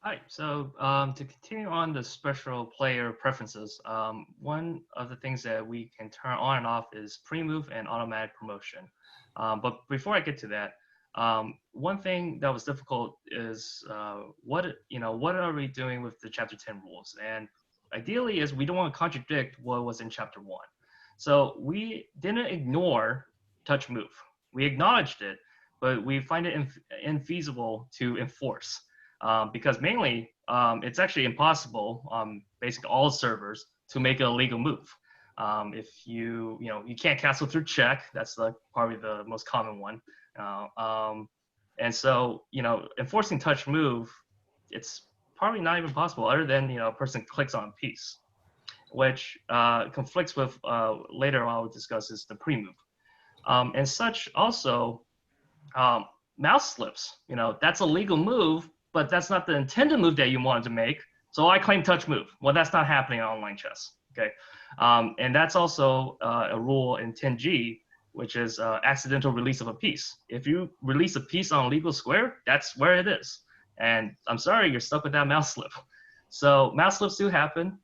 Hi, so to continue on the special player preferences, one of the things that we can turn on and off is pre-move and automatic promotion. But before I get to that, one thing that was difficult is what are we doing with the Chapter 10 rules? And ideally is we don't want to contradict what was in Chapter 1. So we didn't ignore touch move. We acknowledged it, but we find it infeasible to enforce. Because mainly, it's actually impossible on basically all servers to make a legal move. If you can't cancel through check, that's probably the most common one. And so, enforcing touch move, it's probably not even possible other than, a person clicks on a piece, which conflicts with, later on I'll discuss is the pre-move. And such also, mouse slips, that's a legal move, but that's not the intended move that you wanted to make. So I claim touch move. Well, that's not happening in online chess. Okay, and that's also a rule in 10G, which is accidental release of a piece. If you release a piece on a legal square, that's where it is. And I'm sorry, you're stuck with that mouse slip. So mouse slips do happen.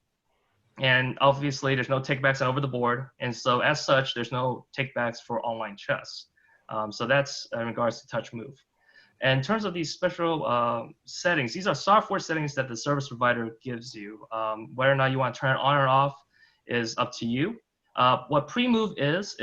And obviously, there's no takebacks over the board. And so as such, there's no takebacks for online chess. So that's in regards to touch move. And in terms of these special settings, these are software settings that the service provider gives you. Whether or not you want to turn it on or off is up to you. What pre-move is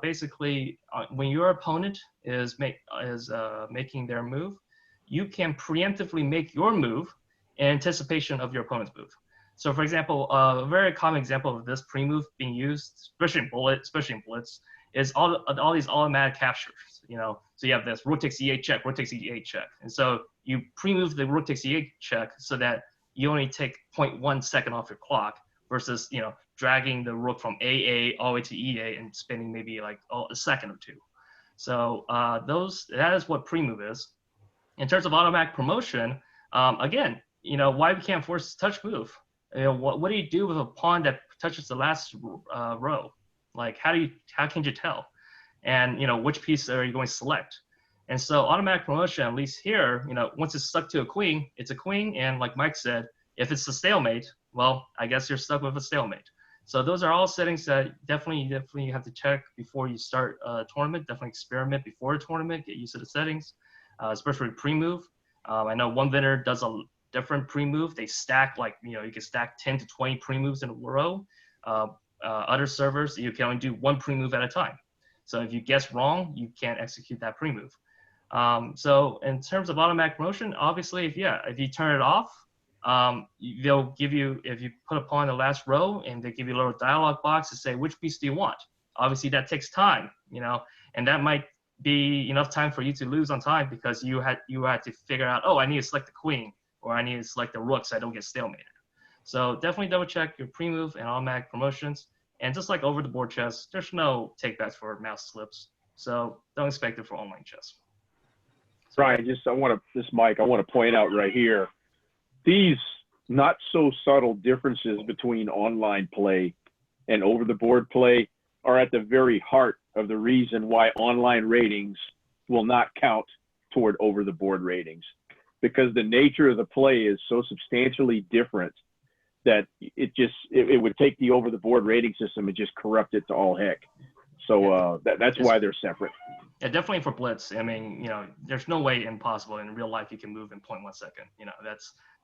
basically when your opponent is making their move, you can preemptively make your move in anticipation of your opponent's move. So, for example, a very common example of this pre-move being used, especially in Blitz, is all these automatic captures. You know, so you have this rook takes e8 check, rook takes e8 check, and so you pre-move the rook takes e8 check so that you only take 0.1 second off your clock versus dragging the rook from AA all the way to E8 and spending maybe like a second or two. So that is what pre-move is. In terms of automatic promotion, again, why we can't force touch move? What do you do with a pawn that touches the last row? Like how can you tell? And which piece are you going to select? And so automatic promotion, at least here, once it's stuck to a queen, it's a queen. And like Mike said, if it's a stalemate, well, I guess you're stuck with a stalemate. So those are all settings that definitely you have to check before you start a tournament. Definitely experiment before a tournament, get used to the settings, especially pre-move. I know one vendor does a different pre-move. They stack you can stack 10 to 20 pre-moves in a row. Other servers, you can only do one pre-move at a time. So if you guess wrong, you can't execute that pre-move. So in terms of automatic promotion, obviously, if you turn it off, they'll give you, if you put a pawn in the last row and they give you a little dialog box to say, which piece do you want? Obviously that takes time, and that might be enough time for you to lose on time because you had to figure out, oh, I need to select the queen or I need to select the rook so I don't get stalemated. So definitely double check your pre-move and automatic promotions. And just like over the board chess, there's no takebacks for mouse slips. So don't expect it for online chess. So, Brian, Mike, I want to point out right here, these not so subtle differences between online play and over the board play are at the very heart of the reason why online ratings will not count toward over the board ratings, because the nature of the play is so substantially different that it would take the over the board rating system and just corrupt it to all heck. So that's why they're separate. Yeah, definitely for Blitz. I mean, there's no way impossible in real life you can move in 0.1 second.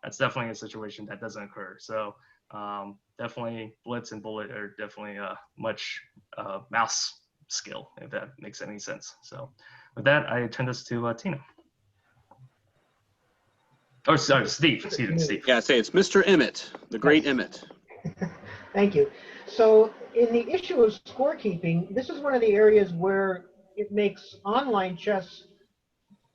That's definitely a situation that doesn't occur. So definitely Blitz and Bullet are definitely much mouse skill, if that makes any sense. So with that, I turn this to Tina. Oh, sorry, Steve. Excuse me, Steve. Yeah, say it's Mr. Emmett, the great Emmett. Thank you. So in the issue of scorekeeping, this is one of the areas where it makes online chess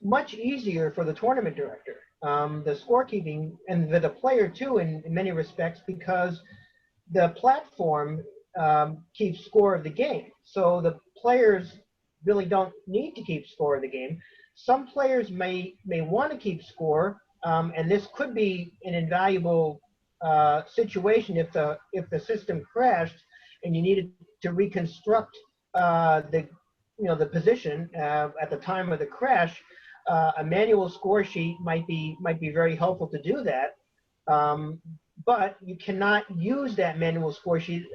much easier for the tournament director. The scorekeeping and the player too in many respects, because the platform keeps score of the game. So the players really don't need to keep score of the game. Some players may want to keep score, and this could be an invaluable situation if the system crashed and you needed to reconstruct the position at the time of the crash. A manual score sheet might be very helpful to do that, but you cannot use that manual score sheet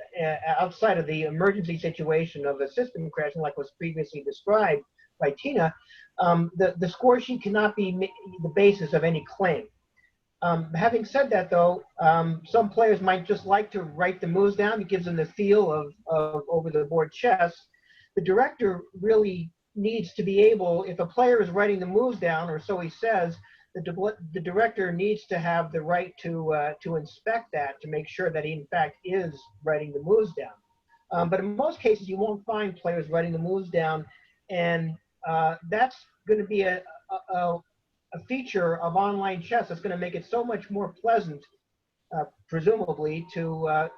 outside of the emergency situation of a system crashing, like was previously described by Tina. The score sheet cannot be the basis of any claim. Having said that, though, some players might just like to write the moves down. It gives them the feel of over-the-board chess. The director really needs to be able, if a player is writing the moves down, or so he says, the director needs to have the right to inspect that, to make sure that he, in fact, is writing the moves down. But in most cases, you won't find players writing the moves down, and that's going to be a feature of online chess that's going to make it so much more pleasant, presumably, to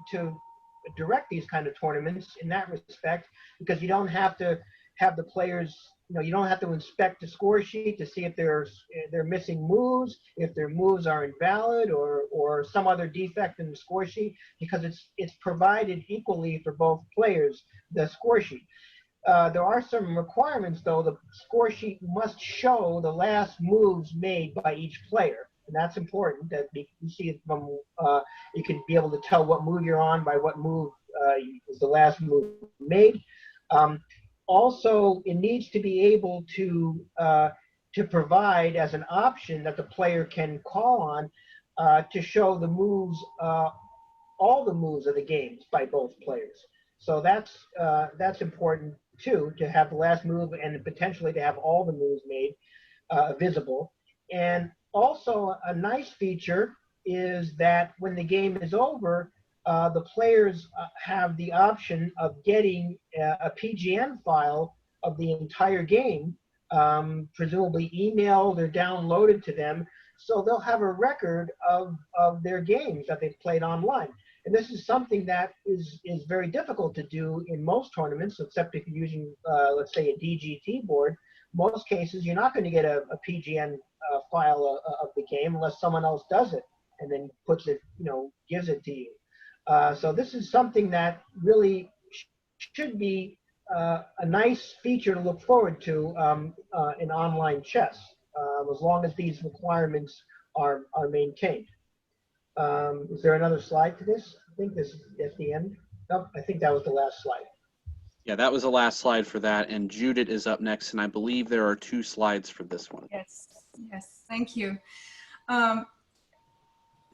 direct these kind of tournaments in that respect, because you don't have to have the players, you don't have to inspect the score sheet to see if they're missing moves, if their moves are invalid or some other defect in the score sheet, because it's provided equally for both players, the score sheet. There are some requirements, though. The score sheet must show the last moves made by each player. And that's important, that you see it from, you can be able to tell what move you're on by what move was the last move made. Also, it needs to be able to provide as an option that the player can call on to show the moves, all the moves of the games by both players. So that's important too, to have the last move and potentially to have all the moves made visible. And also a nice feature is that when the game is over, the players have the option of getting a PGN file of the entire game, presumably emailed or downloaded to them. So they'll have a record of their games that they've played online. And this is something that is very difficult to do in most tournaments, except if you're using, let's say, a DGT board. Most cases, you're not going to get a PGN file of the game unless someone else does it and then puts it, gives it to you. So this is something that really should be a nice feature to look forward to in online chess, as long as these requirements are maintained. Is there another slide to this? I think this is at the end. Nope, I think that was the last slide. Yeah, that was the last slide for that. And Judith is up next, and I believe there are 2 slides for this one. Yes, thank you.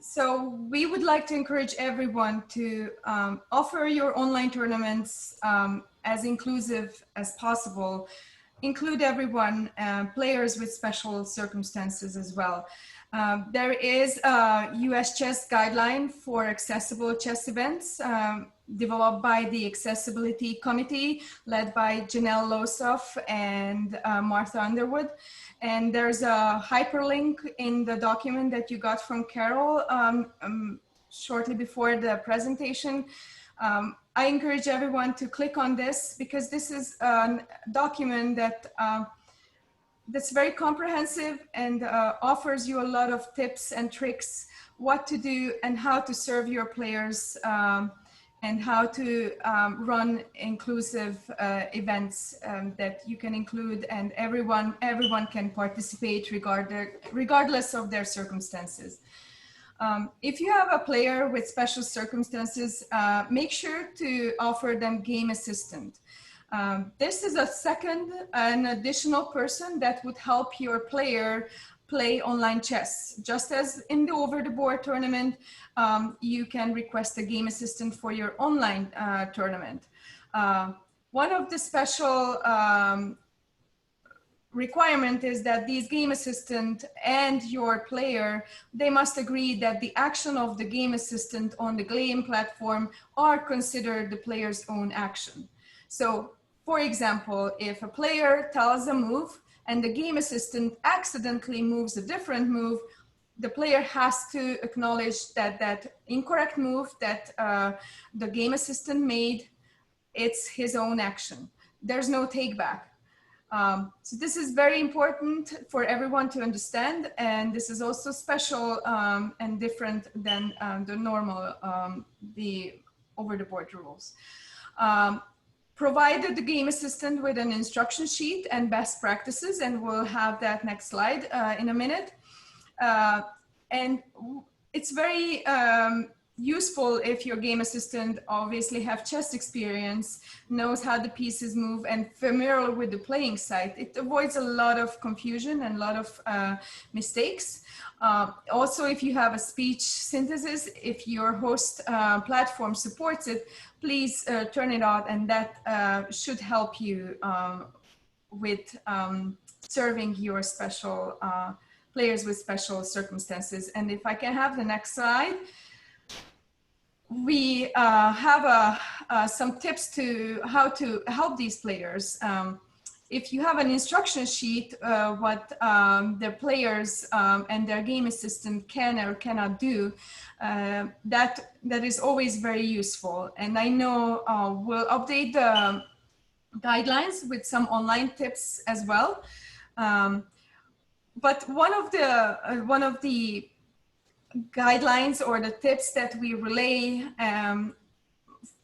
So we would like to encourage everyone to offer your online tournaments as inclusive as possible. Include everyone, players with special circumstances as well. There is a US Chess guideline for accessible chess events developed by the Accessibility Committee led by Janelle Losoff and Martha Underwood. And there's a hyperlink in the document that you got from Carol shortly before the presentation. I encourage everyone to click on this because this is a document that that's very comprehensive and offers you a lot of tips and tricks what to do and how to serve your players and how to run inclusive events that you can include, and everyone can participate regardless of their circumstances. If you have a player with special circumstances, make sure to offer them game assistant. This is an additional person that would help your player play online chess. Just as in the over-the-board tournament, you can request a game assistant for your online tournament. One of the special requirement is that these game assistant and your player, they must agree that the action of the game assistant on the game platform are considered the player's own action. So, for example, if a player tells a move and the game assistant accidentally moves a different move, the player has to acknowledge that that incorrect move that the game assistant made, it's his own action. There's no take back. So this is very important for everyone to understand, and this is also special and different than the normal, the over-the-board rules. Provided the game assistant with an instruction sheet and best practices, and we'll have that next slide in a minute. And it's very useful if your game assistant obviously have chess experience, knows how the pieces move, and familiar with the playing site. It avoids a lot of confusion and a lot of mistakes. Also, if you have a speech synthesis, if your host platform supports it, please turn it on, and that should help you with serving your special players with special circumstances. And if I can have the next slide. We have some tips to how to help these players. If you have an instruction sheet, what their players and their game assistant can or cannot do, that is always very useful. And I know we'll update guidelines with some online tips as well. But one of the guidelines or the tips that we relay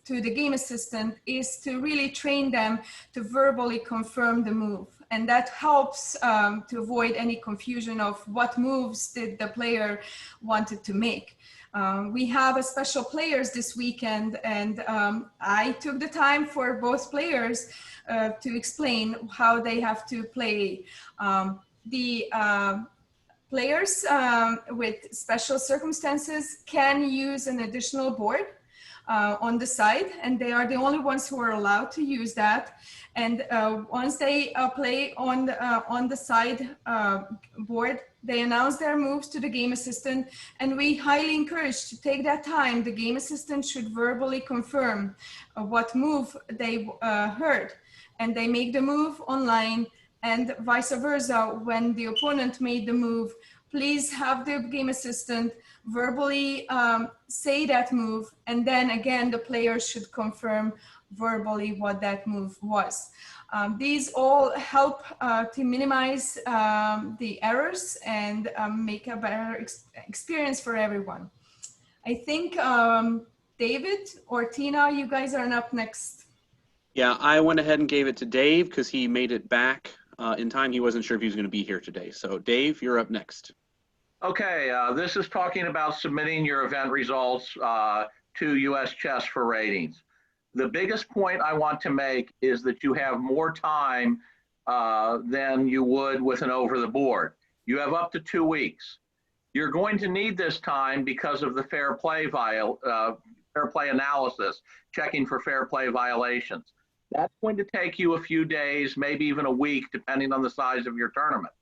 to the game assistant is to really train them to verbally confirm the move. And that helps to avoid any confusion of what moves did the player wanted to make. We have a special players this weekend, and I took the time for both players to explain how they have to play. The players with special circumstances can use an additional board on the side, and they are the only ones who are allowed to use that. And once they play on the side board, they announce their moves to the game assistant, and we highly encourage to take that time. The game assistant should verbally confirm what move they heard, and they make the move online, and vice versa. When the opponent made the move, please have the game assistant verbally say that move, and then again the player should confirm verbally what that move was. These all help to minimize the errors and make a better experience for everyone. I think David or Tina, you guys are up next. Yeah, I went ahead and gave it to Dave because he made it back in time. He wasn't sure if he was going to be here today. So Dave, you're up next. Okay, this is talking about submitting your event results to US Chess for ratings. The biggest point I want to make is that you have more time than you would with an over the board. You have up to 2 weeks. You're going to need this time because of the fair play analysis, checking for fair play violations. That's going to take you a few days, maybe even a week, depending on the size of your tournament.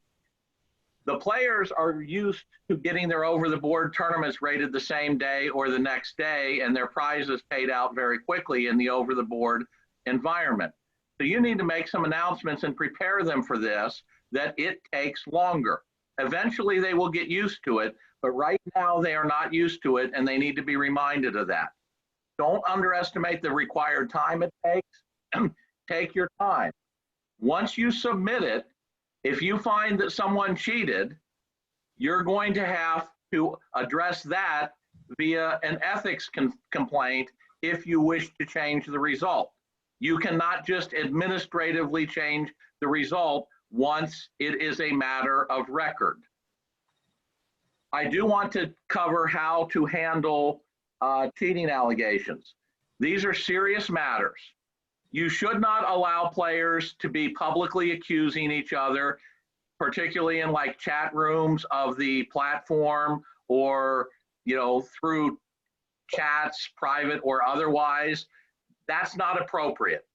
The players are used to getting their over-the-board tournaments rated the same day or the next day, and their prizes paid out very quickly in the over-the-board environment. So you need to make some announcements and prepare them for this, that it takes longer. Eventually they will get used to it, but right now they are not used to it, and they need to be reminded of that. Don't underestimate the required time it takes. Take your time. Once you submit it, if you find that someone cheated, you're going to have to address that via an ethics complaint if you wish to change the result. You cannot just administratively change the result once it is a matter of record. I do want to cover how to handle cheating allegations. These are serious matters. You should not allow players to be publicly accusing each other, particularly in like chat rooms of the platform or, you know, through chats, private or otherwise. That's not appropriate.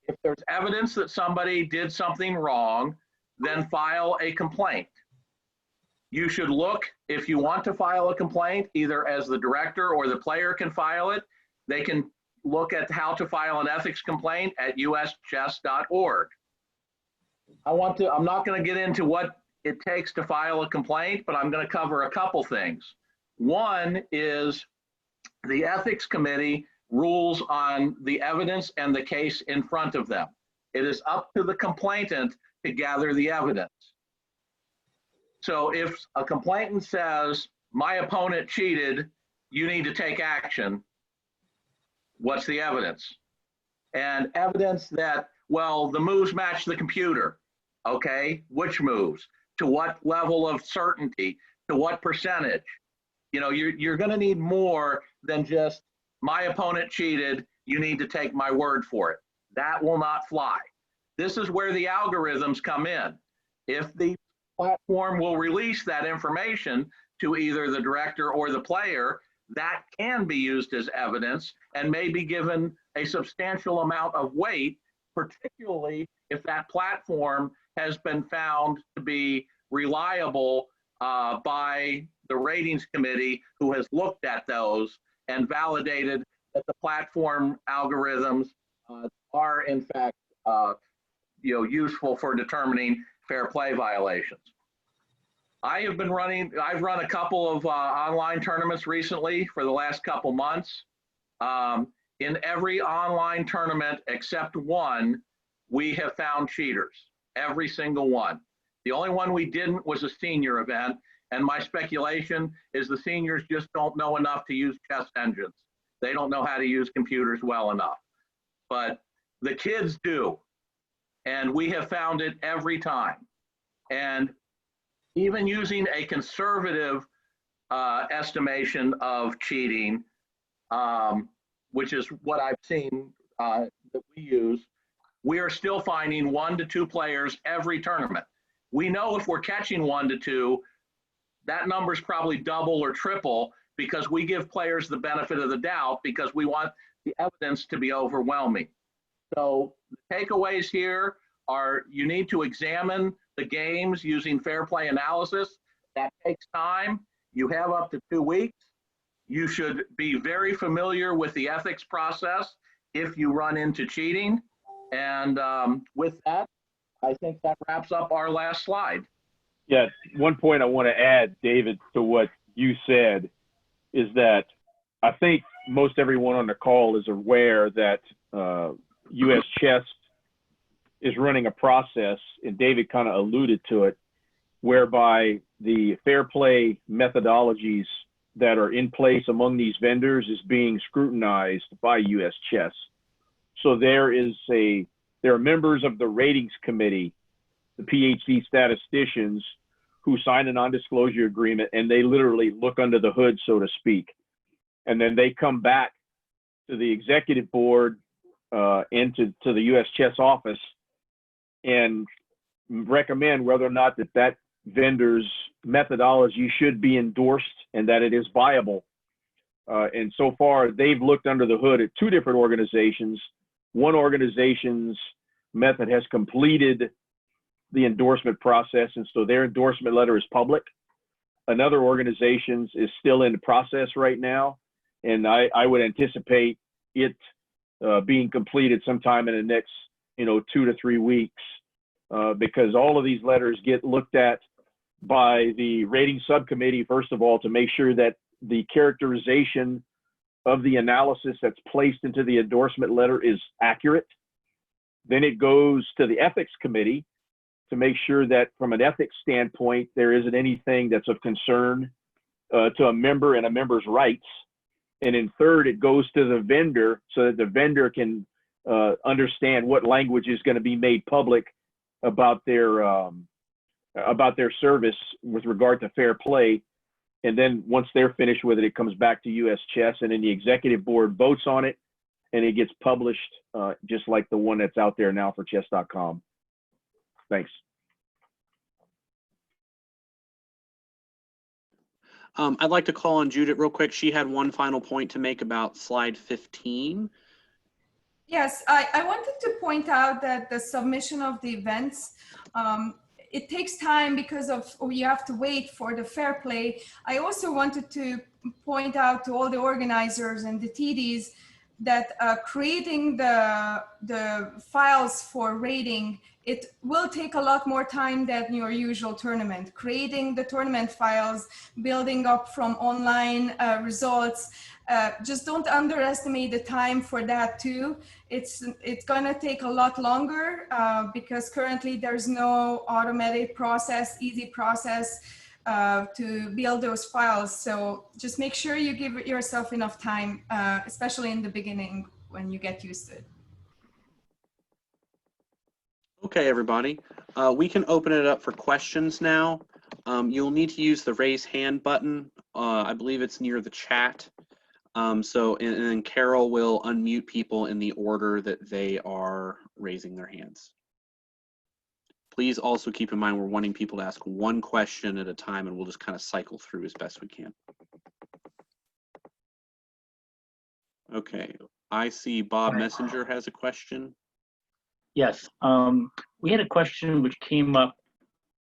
If there's evidence that somebody did something wrong, then file a complaint. You should look, if you want to file a complaint, either as the director or the player can file it, they can look at how to file an ethics complaint at uschess.org. I'm not going to get into what it takes to file a complaint, but I'm going to cover a couple things. One is the ethics committee rules on the evidence and the case in front of them. It is up to the complainant to gather the evidence. So if a complainant says, my opponent cheated, you need to take action, what's the evidence? And evidence that, well, the moves match the computer. Okay, which moves? To what level of certainty? To what percentage? You know, you're going to need more than just, my opponent cheated, you need to take my word for it. That will not fly. This is where the algorithms come in. If the platform will release that information to either the director or the player, that can be used as evidence and may be given a substantial amount of weight, particularly if that platform has been found to be reliable by the ratings committee, who has looked at those and validated that the platform algorithms are in fact useful for determining fair play violations. I've run a couple of online tournaments recently for the last couple months. In every online tournament except one, we have found cheaters, every single one. The only one we didn't was a senior event, and my speculation is the seniors just don't know enough to use chess engines. They don't know how to use computers well enough. But the kids do, and we have found it every time. And even using a conservative estimation of cheating, which is what I've seen that we use, we are still finding 1 to 2 players every tournament. We know if we're catching 1 to 2, that number is probably double or triple because we give players the benefit of the doubt because we want the evidence to be overwhelming. So the takeaways here are you need to examine the games using fair play analysis. That takes time. You have up to 2 weeks. You should be very familiar with the ethics process if you run into cheating. And with that, I think that wraps up our last slide. Yeah, one point I want to add, David, to what you said is that I think most everyone on the call is aware that U.S. Chess is running a process, and David kind of alluded to it, whereby the fair play methodologies that are in place among these vendors is being scrutinized by U.S. Chess. So there are members of the ratings committee, the PhD statisticians, who sign a non-disclosure agreement, and they literally look under the hood, so to speak. And then they come back to the executive board and to the U.S. Chess office and recommend whether or not that vendor's methodology should be endorsed and that it is viable. And so far, they've looked under the hood at 2 different organizations. One organization's method has completed the endorsement process, and so their endorsement letter is public. Another organization's is still in the process right now, and I would anticipate it being completed sometime in the next 2 to 3 weeks, because all of these letters get looked at by the rating subcommittee, first of all, to make sure that the characterization of the analysis that's placed into the endorsement letter is accurate. Then it goes to the ethics committee to make sure that from an ethics standpoint, there isn't anything that's of concern to a member and a member's rights. And then third, it goes to the vendor so that the vendor can understand what language is going to be made public about their service with regard to fair play. And then once they're finished with it, it comes back to U.S. Chess, and then the executive board votes on it, and it gets published just like the one that's out there now for chess.com. Thanks. I'd like to call on Judith real quick. She had one final point to make about slide 15. Yes, I wanted to point out that the submission of the events, it takes time because you have to wait for the fair play. I also wanted to point out to all the organizers and the TDs that creating the files for rating, it will take a lot more time than your usual tournament. Creating the tournament files, building up from online results, just don't underestimate the time for that too. It's gonna take a lot longer because currently there's no automated process, easy process to build those files. So just make sure you give yourself enough time, especially in the beginning when you get used to it. Okay, everybody. We can open it up for questions now. You'll need to use the raise hand button. I believe it's near the chat. And then Carol will unmute people in the order that they are raising their hands. Please also keep in mind we're wanting people to ask one question at a time, and we'll just kind of cycle through as best we can. Okay, I see Bob Messenger has a question. Yes, we had a question which came up.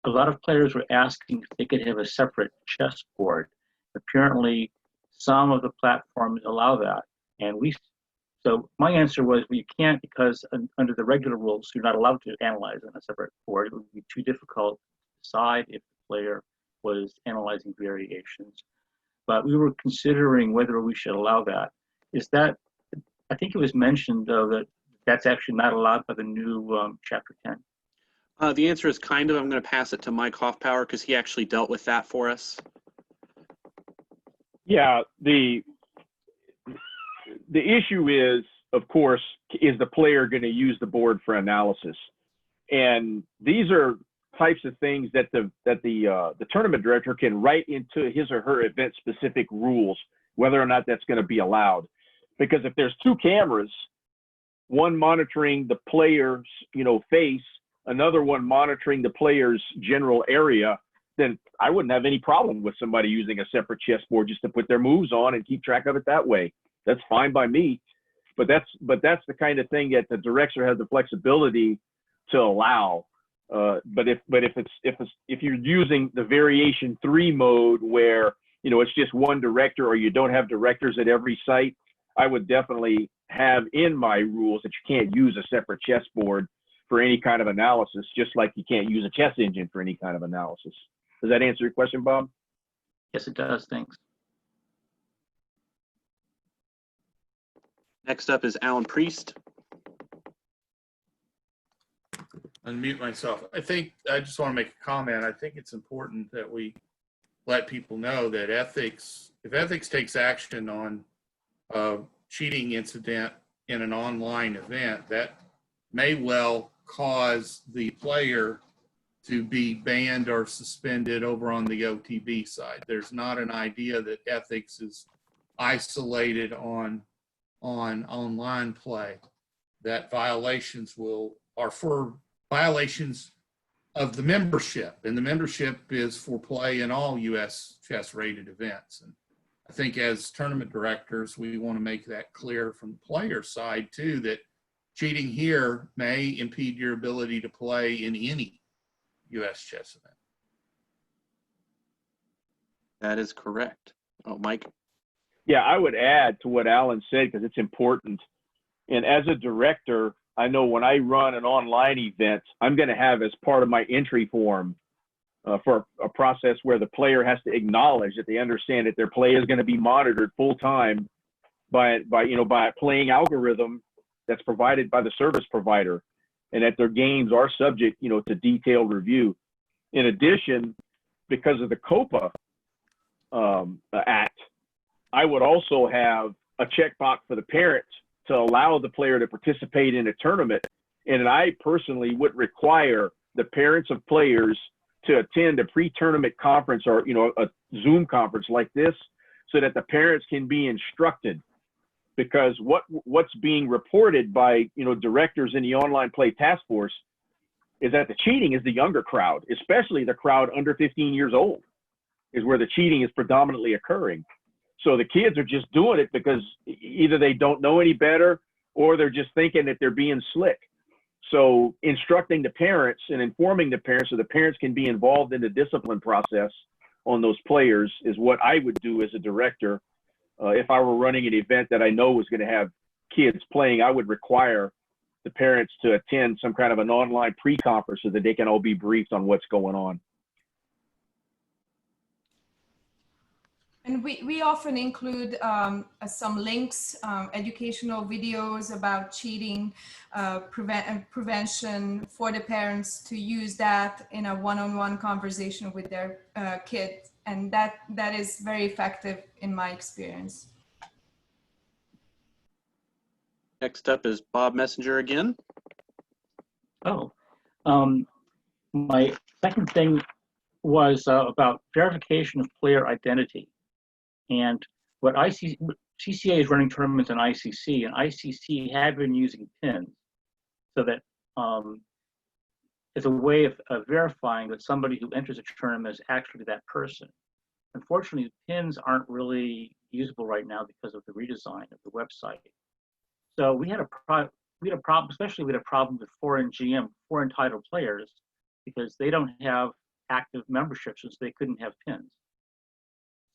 A lot of players were asking if they could have a separate chessboard. Apparently, some of the platforms allow that, and so my answer was, well, you can't, because under the regular rules, you're not allowed to analyze on a separate board. It would be too difficult to decide if the player was analyzing variations. But we were considering whether we should allow that. Is that I think it was mentioned, though, that that's actually not allowed by the new Chapter 10. The answer is kind of. I'm going to pass it to Mike Hoffpauir because he actually dealt with that for us. Yeah, the issue is, of course, is the player going to use the board for analysis? And these are types of things that the tournament director can write into his or her event specific rules, whether or not that's going to be allowed. Because if there's two cameras, one monitoring the player's face, another one monitoring the player's general area, then I wouldn't have any problem with somebody using a separate chessboard just to put their moves on and keep track of it that way. That's fine by me. But that's the kind of thing that the director has the flexibility to allow. But if you're using the variation 3 mode where it's just one director, or you don't have directors at every site, I would definitely have in my rules that you can't use a separate chessboard for any kind of analysis, just like you can't use a chess engine for any kind of analysis. Does that answer your question, Bob? Yes, it does. Thanks. Next up is Alan Priest. Unmute myself. I just want to make a comment. I think it's important that we let people know that if ethics takes action on a cheating incident in an online event, that may well cause the player to be banned or suspended over on the OTB side. There's not an idea that ethics is isolated on online play, that violations are for violations of the membership, and the membership is for play in all U.S. chess rated events. And I think as tournament directors, we want to make that clear from the player side too, that cheating here may impede your ability to play in any U.S. chess event. That is correct. Oh, Mike. Yeah, I would add to what Alan said because it's important. And as a director, I know when I run an online event, I'm going to have as part of my entry form for a process where the player has to acknowledge that they understand that their play is going to be monitored full time by a playing algorithm that's provided by the service provider, and that their games are subject, to detailed review. In addition, because of the COPA Act, I would also have a checkbox for the parents to allow the player to participate in a tournament. And I personally would require the parents of players to attend a pre-tournament conference or, a Zoom conference like this, so that the parents can be instructed. Because what's being reported by, directors in the online play task force is that the cheating is the younger crowd, especially the crowd under 15 years old, is where the cheating is predominantly occurring. So the kids are just doing it because either they don't know any better or they're just thinking that they're being slick. So instructing the parents and informing the parents so the parents can be involved in the discipline process on those players is what I would do as a director. If I were running an event that I know was going to have kids playing, I would require the parents to attend some kind of an online pre-conference so that they can all be briefed on what's going on. And we often include some links, educational videos about cheating, prevention for the parents to use that in a one-on-one conversation with their kids. And that is very effective in my experience. Next up is Bob Messenger again. My second thing was about verification of player identity. And what CCA is running tournaments in ICC, and ICC have been using pins so that it's a way of verifying that somebody who enters a tournament is actually that person. Unfortunately, pins aren't really usable right now because of the redesign of the website. So we had a problem, especially we had a problem with foreign entitled players, because they don't have active memberships, so they couldn't have pins.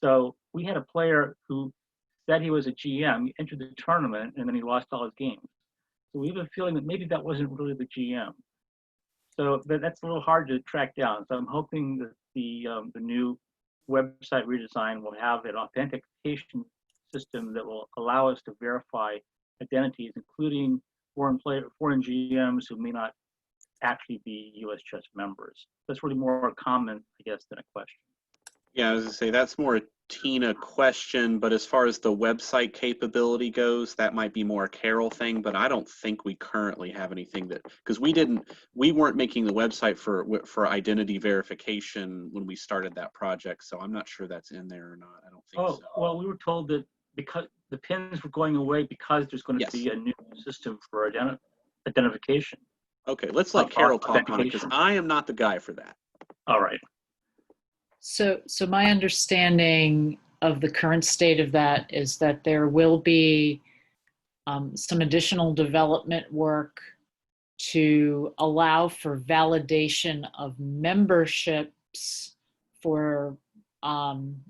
So we had a player who said he was a GM, he entered the tournament, and then he lost all his games. So we have a feeling that maybe that wasn't really the GM. So that's a little hard to track down. So I'm hoping that the new website redesign will have an authentication system that will allow us to verify identities, including foreign GMs who may not actually be U.S. chess members. That's really more a comment, I guess, than a question. Yeah, I was gonna say that's more a Tina question, but as far as the website capability goes, that might be more a Carol thing. But I don't think we currently have anything that, because we weren't making the website for identity verification when we started that project. So I'm not sure that's in there or not. I don't think Oh, so. well, we were told that because the pins were going away because there's going to Yes. be a new system for identification. Okay, let's let Carol talk on it because Authentication. I am not the guy for that. All right. So my understanding of the current state of that is that there will be some additional development work to allow for validation of memberships for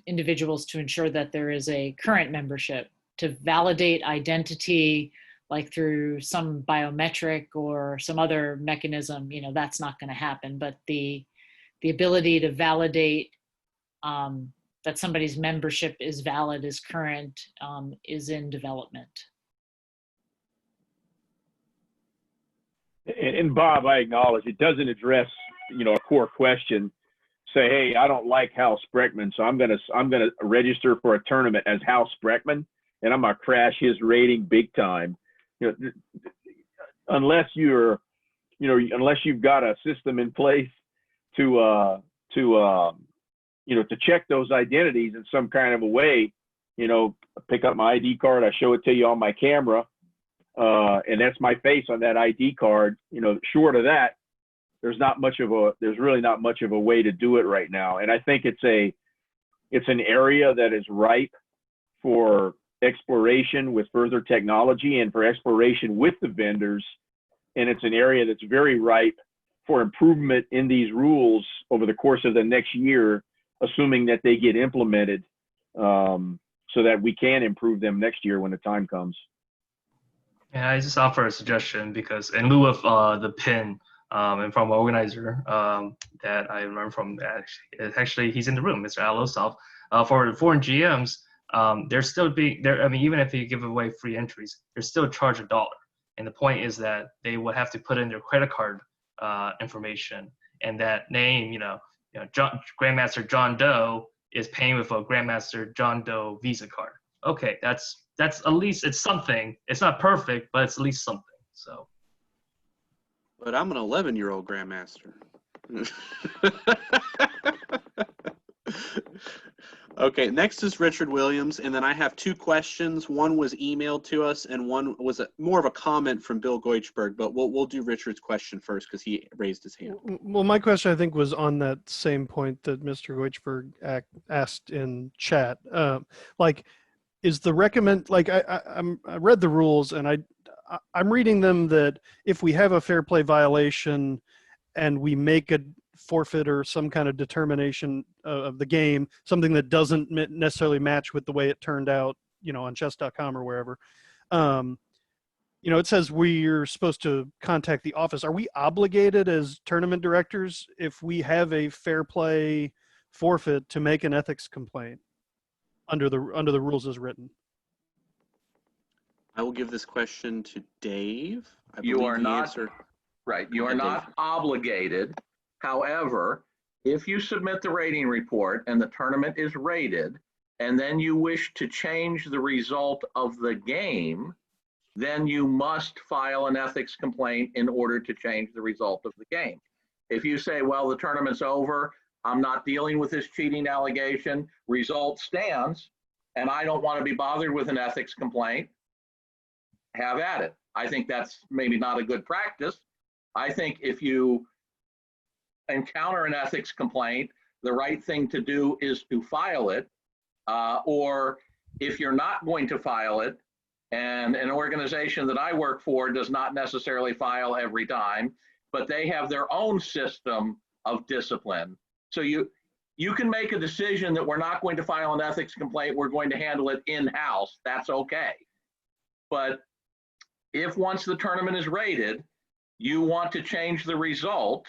individuals to ensure that there is a current membership, to validate identity, like through some biometric or some other mechanism. You know, that's not going to happen, but the ability to validate that somebody's membership is valid, is current, is in development. And Bob, I acknowledge it doesn't address, a core question. Say, hey, I don't like Hal Spreckman, so I'm gonna register for a tournament as Hal Spreckman, and I'm gonna crash his rating big time. Unless you've got a system in place to check those identities in some kind of a way. Pick up my ID card, I show it to you on my camera, and that's my face on that ID card. Short of that, there's really not much of a way to do it right now. And I think it's an area that is ripe for exploration with further technology and for exploration with the vendors. And it's an area that's very ripe for improvement in these rules over the course of the next year, assuming that they get implemented, so that we can improve them next year when the time comes. Yeah, I just offer a suggestion because in lieu of the pin, and from an organizer that I learned from, actually he's in the room, Mr. Alosov, for foreign GMs, they're still even if you give away free entries, they're still charged $1. And the point is that they would have to put in their credit card information, and that name, Grandmaster John Doe is paying with a Grandmaster John Doe Visa card. Okay, that's at least, it's something. It's not perfect, but it's at least something. So. But I'm an 11-year-old Grandmaster. Okay, next is Richard Williams, and then I have two questions. One was emailed to us, and one was more of a comment from Bill Goichberg, but we'll do Richard's question first because he raised his hand. Well, my question, I think, was on that same point that Mr. Goichberg asked in chat. Is the I read the rules, and I'm reading them that if we have a fair play violation and we make a forfeit or some kind of determination of the game, something that doesn't necessarily match with the way it turned out, on chess.com or wherever, it says we're supposed to contact the office. Are we obligated as tournament directors, if we have a fair play forfeit, to make an ethics complaint under the rules as written? I will give this question to Dave. You are not answer. right. You are not obligated. However, if you submit the rating report and the tournament is rated, and then you wish to change the result of the game, then you must file an ethics complaint in order to change the result of the game. If you say, well, the tournament's over, I'm not dealing with this cheating allegation, result stands, and I don't want to be bothered with an ethics complaint, have at it. I think that's maybe not a good practice. I think if you encounter an ethics complaint, the right thing to do is to file it. Or if you're not going to file it, and an organization that I work for does not necessarily file every time, but they have their own system of discipline. So you can make a decision that we're not going to file an ethics complaint, we're going to handle it in-house, that's okay. But if once the tournament is rated, you want to change the result,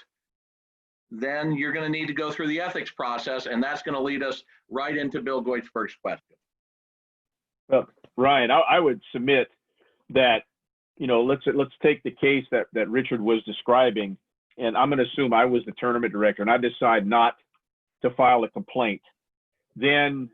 then you're going to need to go through the ethics process, and that's going to lead us right into Bill Goichberg's question. Well, Ryan, I would submit that, you know, let's take the case that Richard was describing, and I'm going to assume I was the tournament director, and I decide not to file a complaint. Then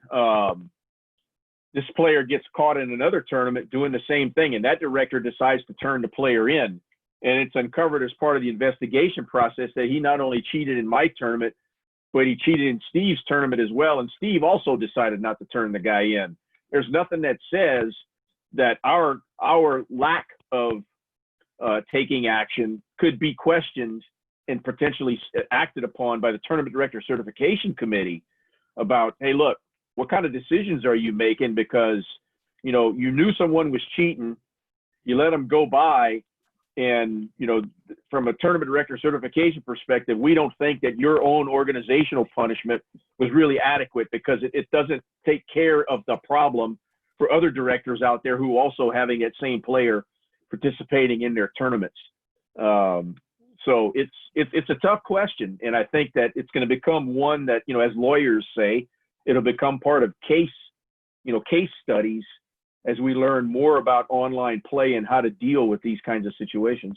this player gets caught in another tournament doing the same thing, and that director decides to turn the player in. And it's uncovered as part of the investigation process that he not only cheated in my tournament, but he cheated in Steve's tournament as well. And Steve also decided not to turn the guy in. There's nothing that says that our lack of taking action could be questioned and potentially acted upon by the tournament director certification committee about, hey, look, what kind of decisions are you making? Because, you know, you knew someone was cheating, you let them go by, and, you know, from a tournament director certification perspective, we don't think that your own organizational punishment was really adequate because it doesn't take care of the problem for other directors out there who also having that same player participating in their tournaments. So it's a tough question, and I think that it's going to become one that, you know, as lawyers say, it'll become part of case studies as we learn more about online play and how to deal with these kinds of situations.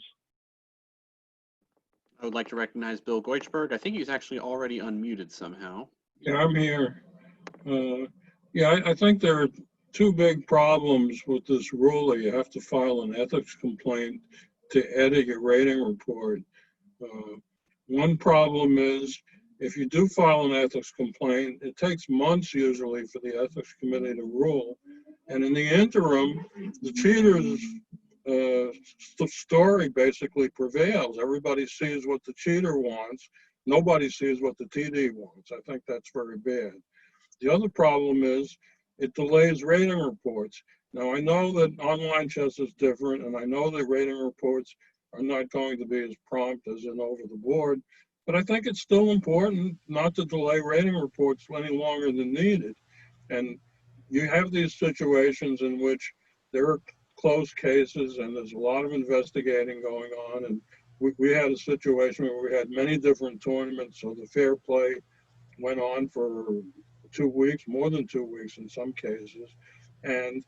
I would like to recognize Bill Goichberg. I think he's actually already unmuted somehow. Yeah, I'm here. I think there are two big problems with this rule that you have to file an ethics complaint to edit your rating report. One problem is if you do file an ethics complaint, it takes months usually for the ethics committee to rule. And in the interim, the cheater's story basically prevails. Everybody sees what the cheater wants. Nobody sees what the TD wants. I think that's very bad. The other problem is it delays rating reports. Now, I know that online chess is different, and I know that rating reports are not going to be as prompt as in over the board, but I think it's still important not to delay rating reports any longer than needed. And you have these situations in which there are close cases and there's a lot of investigating going on. And we had a situation where we had many different tournaments, so the fair play went on for 2 weeks, more than 2 weeks in some cases. And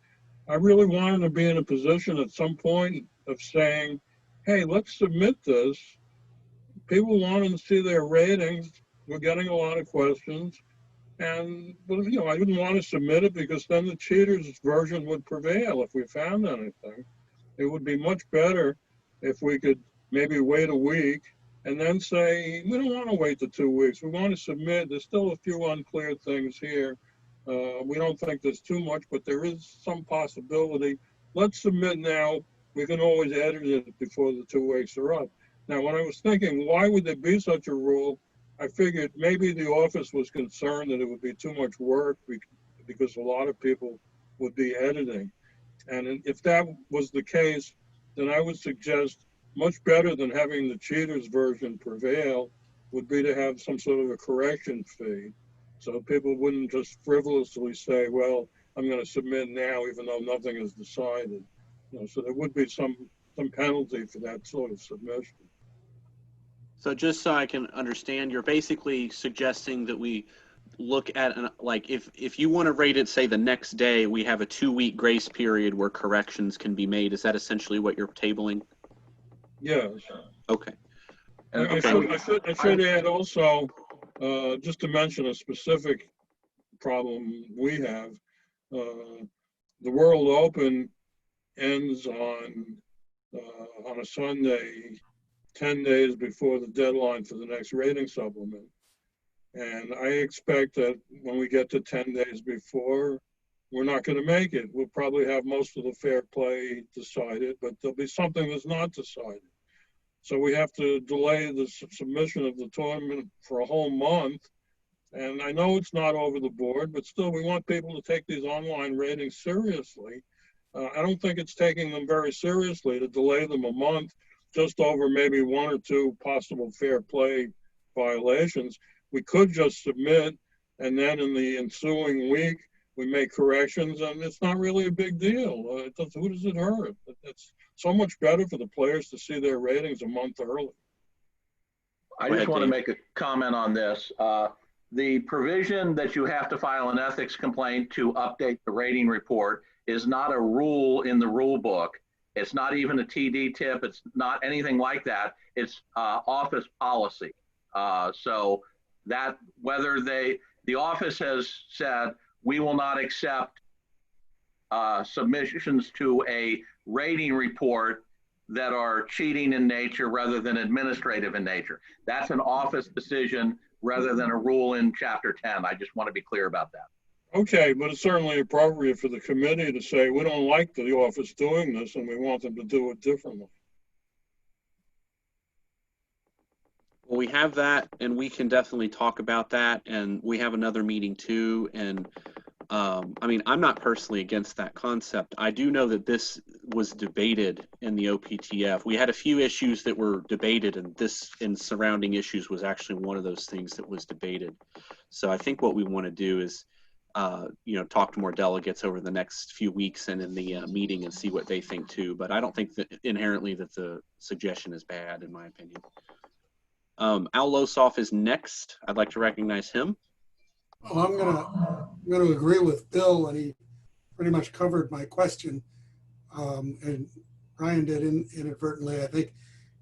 I really wanted to be in a position at some point of saying, hey, let's submit this. People wanted to see their ratings. We're getting a lot of questions. And, but, you know, I didn't want to submit it because then the cheater's version would prevail if we found anything. It would be much better if we could maybe wait a week and then say, we don't want to wait the 2 weeks. We want to submit. There's still a few unclear things here. We don't think there's too much, but there is some possibility. Let's submit now. We can always edit it before the 2 weeks are up. Now, when I was thinking, why would there be such a rule? I figured maybe the office was concerned that it would be too much work because a lot of people would be editing. And if that was the case, then I would suggest much better than having the cheater's version prevail would be to have some sort of a correction fee. So people wouldn't just frivolously say, well, I'm going to submit now, even though nothing is decided. You know, so there would be some penalty for that sort of submission. So just so I can understand, you're basically suggesting that we look at, like, if you want to rate it, say, the next day, we have a 2-week grace period where corrections can be made. Is that essentially what you're tabling? Yes. Okay. I should add also, just to mention a specific problem we have, the World Open ends on a Sunday, 10 days before the deadline for the next rating supplement. And I expect that when we get to 10 days before, we're not going to make it. We'll probably have most of the fair play decided, but there'll be something that's not decided. So we have to delay the submission of the tournament for a whole month. And I know it's not over the board, but still we want people to take these online ratings seriously. I don't think it's taking them very seriously to delay them a month just over maybe 1 or 2 possible fair play violations. We could just submit, and then in the ensuing week, we make corrections, and it's not really a big deal. Who does it hurt? It's so much better for the players to see their ratings a month early. I just want to make a comment on this. The provision that you have to file an ethics complaint to update the rating report is not a rule in the rule book. It's not even a TD tip. It's not anything like that. It's office policy. So that whether the office has said, we will not accept submissions to a rating report that are cheating in nature rather than administrative in nature. That's an office decision rather than a rule in Chapter 10. I just want to be clear about that. Okay, but it's certainly appropriate for the committee to say, we don't like the office doing this and we want them to do it differently. Well, we have that, and we can definitely talk about that, and we have another meeting too. And I mean, I'm not personally against that concept. I do know that this was debated in the OPTF. We had a few issues that were debated, and this and surrounding issues was actually one of those things that was debated. So I think what we want to do is, you know, talk to more delegates over the next few weeks and in the meeting and see what they think too. But I don't think that inherently that the suggestion is bad, in my opinion. Al Losoff is next. I'd like to recognize him. Well, I'm gonna agree with Bill, and he pretty much covered my question, and Ryan did inadvertently. I think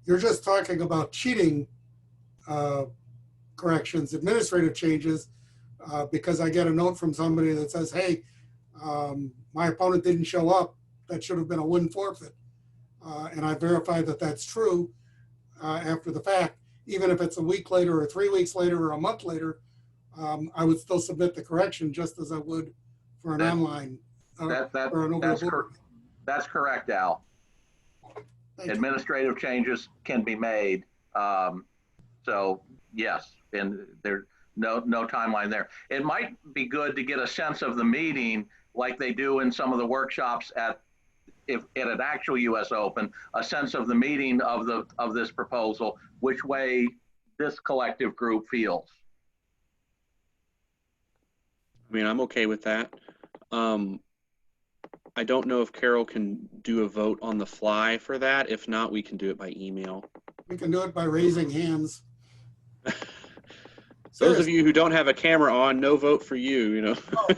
you're just talking about cheating corrections, administrative changes, because I get a note from somebody that says, hey, my opponent didn't show up. That should have been a win forfeit. And I verify that that's true after the fact. Even if it's a week later or 3 weeks later or a month later, I would still submit the correction just as I would for an online. That's correct, Al. Administrative changes can be made. So yes, and there's no timeline there. It might be good to get a sense of the meeting like they do in some of the workshops at an actual US Open, a sense of the meeting of this proposal, which way this collective group feels. I mean, I'm okay with that. I don't know if Carol can do a vote on the fly for that. If not, we can do it by email. We can do it by raising hands. Those of you who don't have a camera on, no vote for you, you know.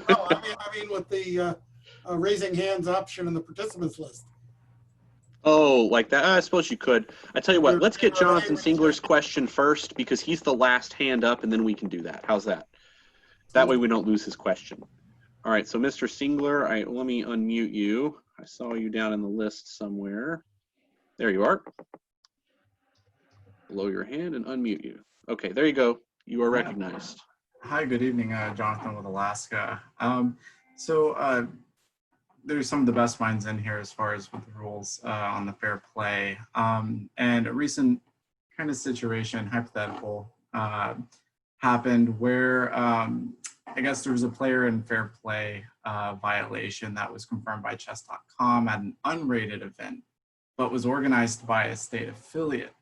No, I mean with the raising hands option in the participants list. Oh, like that? I suppose you could. I tell you what, let's get Jonathan Singler's question first because he's the last hand up, and then we can do that. How's that? That way we don't lose his question. All right, so Mr. Singler, let me unmute you. I saw you down in the list somewhere. There you are. Below your hand and unmute you. Okay, there you go. You are recognized. Hi, good evening, Jonathan with Alaska. There's some of the best minds in here as far as with the rules on the fair play. And a recent kind of situation, hypothetical, happened where I guess there was a player in fair play violation that was confirmed by chess.com at an unrated event, but was organized by a state affiliate.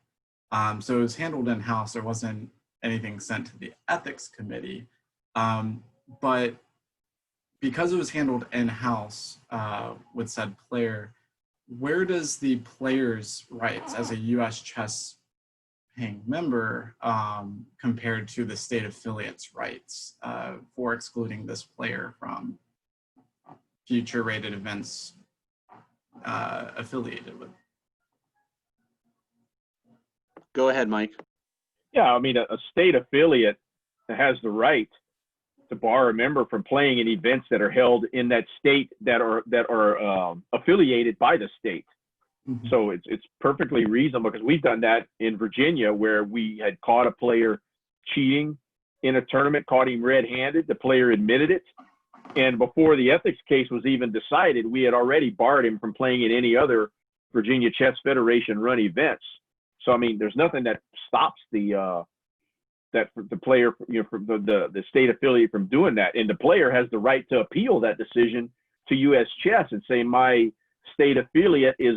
So it was handled in-house. There wasn't anything sent to the ethics committee. But because it was handled in-house with said player, where does the player's rights as a US chess paying member compared to the state affiliate's rights for excluding this player from future rated events affiliated with? Go ahead, Mike. Yeah, I mean, a state affiliate has the right to bar a member from playing in events that are held in that state that are affiliated by the state. Mm-hmm. So it's perfectly reasonable because we've done that in Virginia where we had caught a player cheating in a tournament, caught him red-handed. The player admitted it. And before the ethics case was even decided, we had already barred him from playing in any other Virginia Chess Federation run events. So, I mean, there's nothing that stops the player, you know, from the state affiliate from doing that. And the player has the right to appeal that decision to US Chess and say, my state affiliate is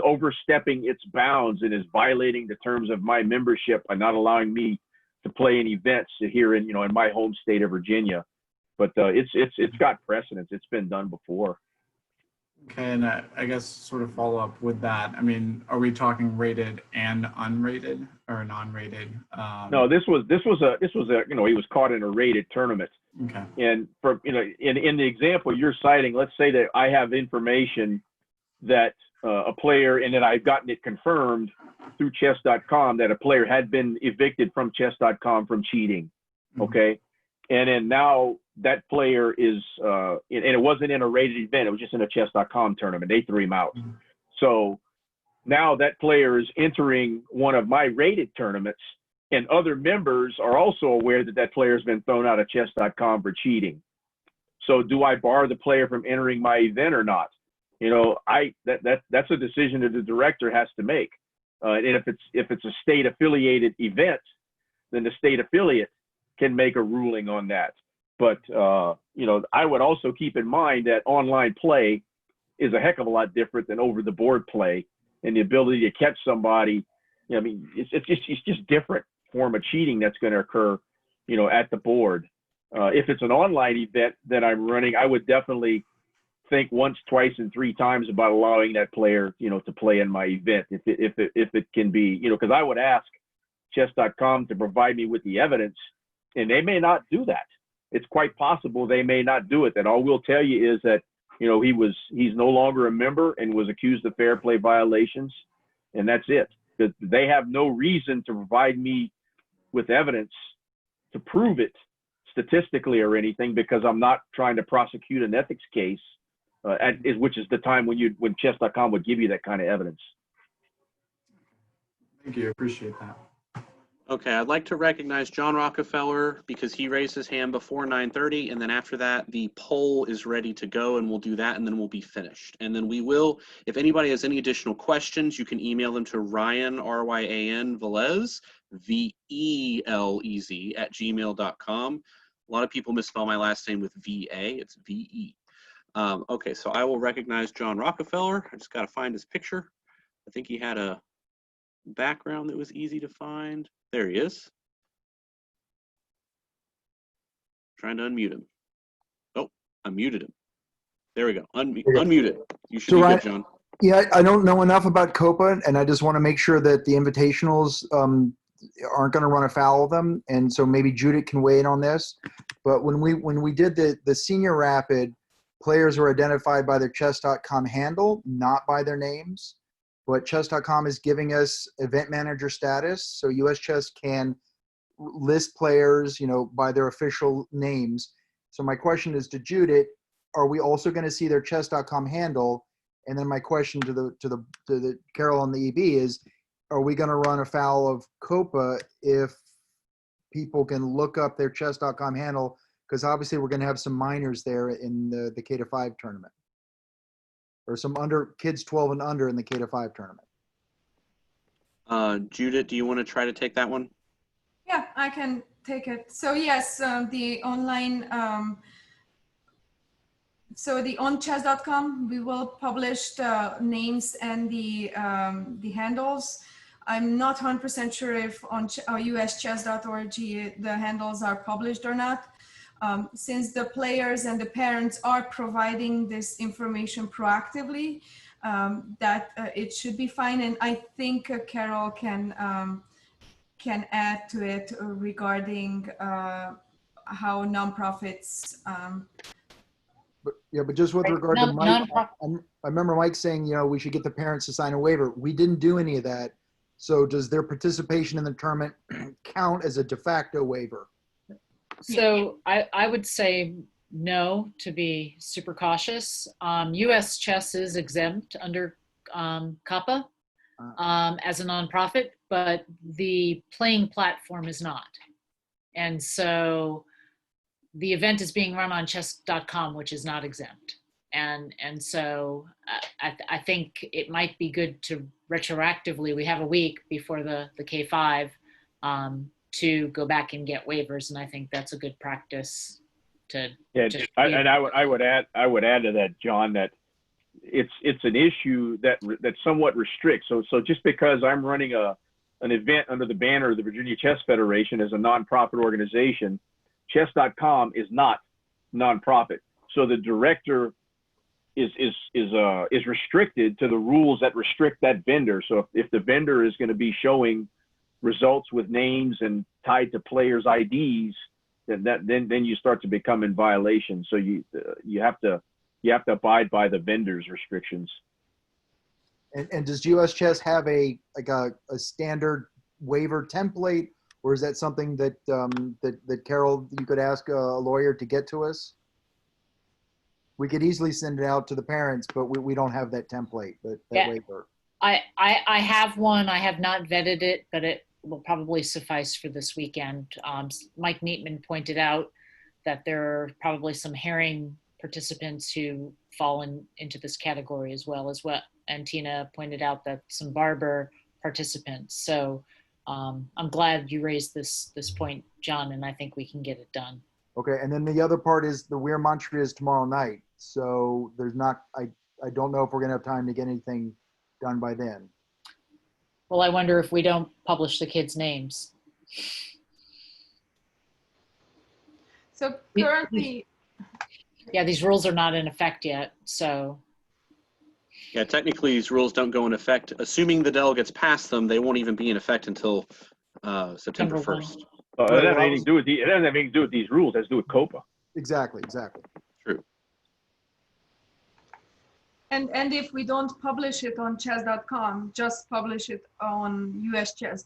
overstepping its bounds and is violating the terms of my membership by not allowing me to play in events here in, you know, in my home state of Virginia. But it's got precedence. It's been done before. Okay, and I guess sort of follow up with that. I mean, are we talking rated and unrated or non-rated? No, this was a you know, he was caught in a rated tournament. Okay. And for, you know, in the example you're citing, let's say that I have information that a player, and then I've gotten it confirmed through chess.com that a player had been evicted from chess.com from cheating. Okay. And then now that player is, and it wasn't in a rated event, it was just in a chess.com tournament. They threw him out. So now that player is entering one of my rated tournaments, and other members are also aware that that player has been thrown out of chess.com for cheating. So do I bar the player from entering my event or not? You know, that's a decision that the director has to make. And if it's a state affiliated event, then the state affiliate can make a ruling on that. But you know, I would also keep in mind that online play is a heck of a lot different than over the board play, and the ability to catch somebody. You know, I mean, it's just different form of cheating that's going to occur, you know, at the board. If it's an online event that I'm running, I would definitely think once, twice, and three times about allowing that player, you know, to play in my event if it can be, you know, because I would ask chess.com to provide me with the evidence, and they may not do that. It's quite possible they may not do it. That all we'll tell you is that, you know, he's no longer a member and was accused of fair play violations, and that's it. Because they have no reason to provide me with evidence to prove it statistically or anything, because I'm not trying to prosecute an ethics case, which is the time when chess.com would give you that kind of evidence. Thank you. I appreciate that. Okay, I'd like to recognize John Rockefeller because he raised his hand before 9:30, and then after that, the poll is ready to go, and we'll do that, and then we'll be finished. And then we will, if anybody has any additional questions, you can email them to Ryan, R-Y-A-N, Velez, V-E-L-E-Z, @gmail.com. A lot of people misspell my last name with V-A, it's V-E. Okay, so I will recognize John Rockefeller. I just got to find his picture. I think he had a background that was easy to find. There he is. Trying to unmute him. Oh, I muted him. There we go. Unmuted. You should be good, John. Yeah, I don't know enough about COPA, and I just want to make sure that the invitationals aren't going to run afoul of them. And so maybe Judith can weigh in on this. But when we did the senior rapid, players were identified by their chess.com handle, not by their names. But chess.com is giving us event manager status, so US Chess can list players, you know, by their official names. So my question is to Judith: are we also going to see their chess.com handle? And then my question to the Carol and the EB is: are we going to run afoul of COPA if people can look up their chess.com handle? Because obviously we're going to have some minors there in the K-5 tournament, or some kids 12 and under in the K-5 tournament. Judith, do you want to try to take that one? Yeah, I can take it. So yes, the online, so the on chess.com, we will publish the names and the handles. I'm not 100% sure if on uschess.org the handles are published or not. Since the players and the parents are providing this information proactively, that it should be fine. And I think Carol can add to it regarding how nonprofits. But just with regard to Mike, I remember Mike saying, you know, we should get the parents to sign a waiver. We didn't do any of that. So does their participation in the tournament count as a de facto waiver? So I would say no, to be super cautious. US Chess is exempt under COPPA as a nonprofit, but the playing platform is not. And so the event is being run on chess.com, which is not exempt. And so I think it might be good to retroactively, we have a week before the K5 to go back and get waivers. And I think that's a good practice to. I would add to that, John, that it's an issue that somewhat restricts. So just because I'm running an event under the banner of the Virginia Chess Federation as a nonprofit organization, chess.com is not nonprofit. So the director is restricted to the rules that restrict that vendor. So if the vendor is going to be showing results with names and tied to players' IDs, then you start to become in violation. So you have to abide by the vendor's restrictions. And does US Chess have a standard waiver template, or is that something that that Carol, you could ask a lawyer to get to us? We could easily send it out to the parents, but we don't have that template, that Yeah. waiver. I have one. I have not vetted it, but it will probably suffice for this weekend. Mike Neatman pointed out that there are probably some herring participants who fall into this category as well. And Tina pointed out that some barber participants. So I'm glad you raised this point, John, and I think we can get it done. Okay, and then the other part is the Weir Montreal is tomorrow night. So there's not, I don't know if we're gonna have time to get anything done by then. Well, I wonder if we don't publish the kids' names. So currently, Yeah, these rules are not in effect yet, so. Yeah, technically these rules don't go in effect. Assuming the delegates pass them, they won't even be in effect until September 1st. It doesn't have anything to do with it doesn't have anything to do with these rules. It has to do with COPA. Exactly. True. and if we don't publish it on chess.com, just publish it on US Chess,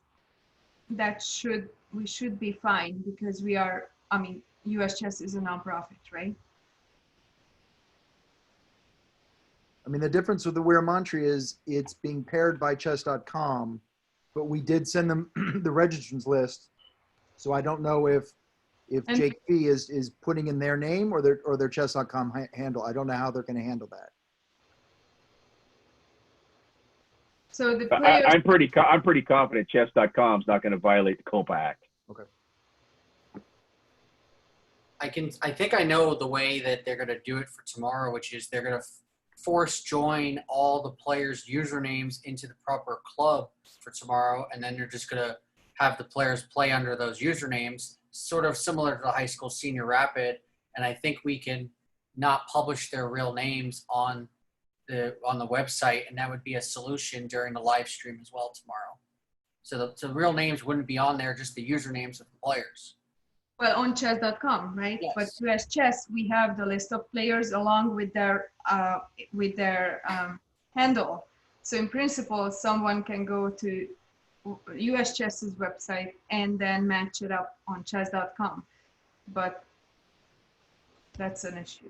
we should be fine, because US Chess is a nonprofit, right? I mean, the difference with the Weir Montreal is it's being paired by chess.com, but we did send them the registrants list. So I don't know if And- Jake Fee is putting in their name or their chess.com handle. I don't know how they're going to handle that. So the players, I'm pretty confident chess.com is not going to violate the COPA Act. Okay. I think I know the way that they're going to do it for tomorrow, which is they're going to force join all the players' usernames into the proper club for tomorrow, and then they're just going to have the players play under those usernames, sort of similar to the high school senior rapid. And I think we can not publish their real names on the website, and that would be a solution during the live stream as well tomorrow. So the real names wouldn't be on there, just the usernames of the players. well, on chess.com, right? Yes. But US Chess, we have the list of players along with their handle. So in principle, someone can go to US Chess's website and then match it up on chess.com. But that's an issue.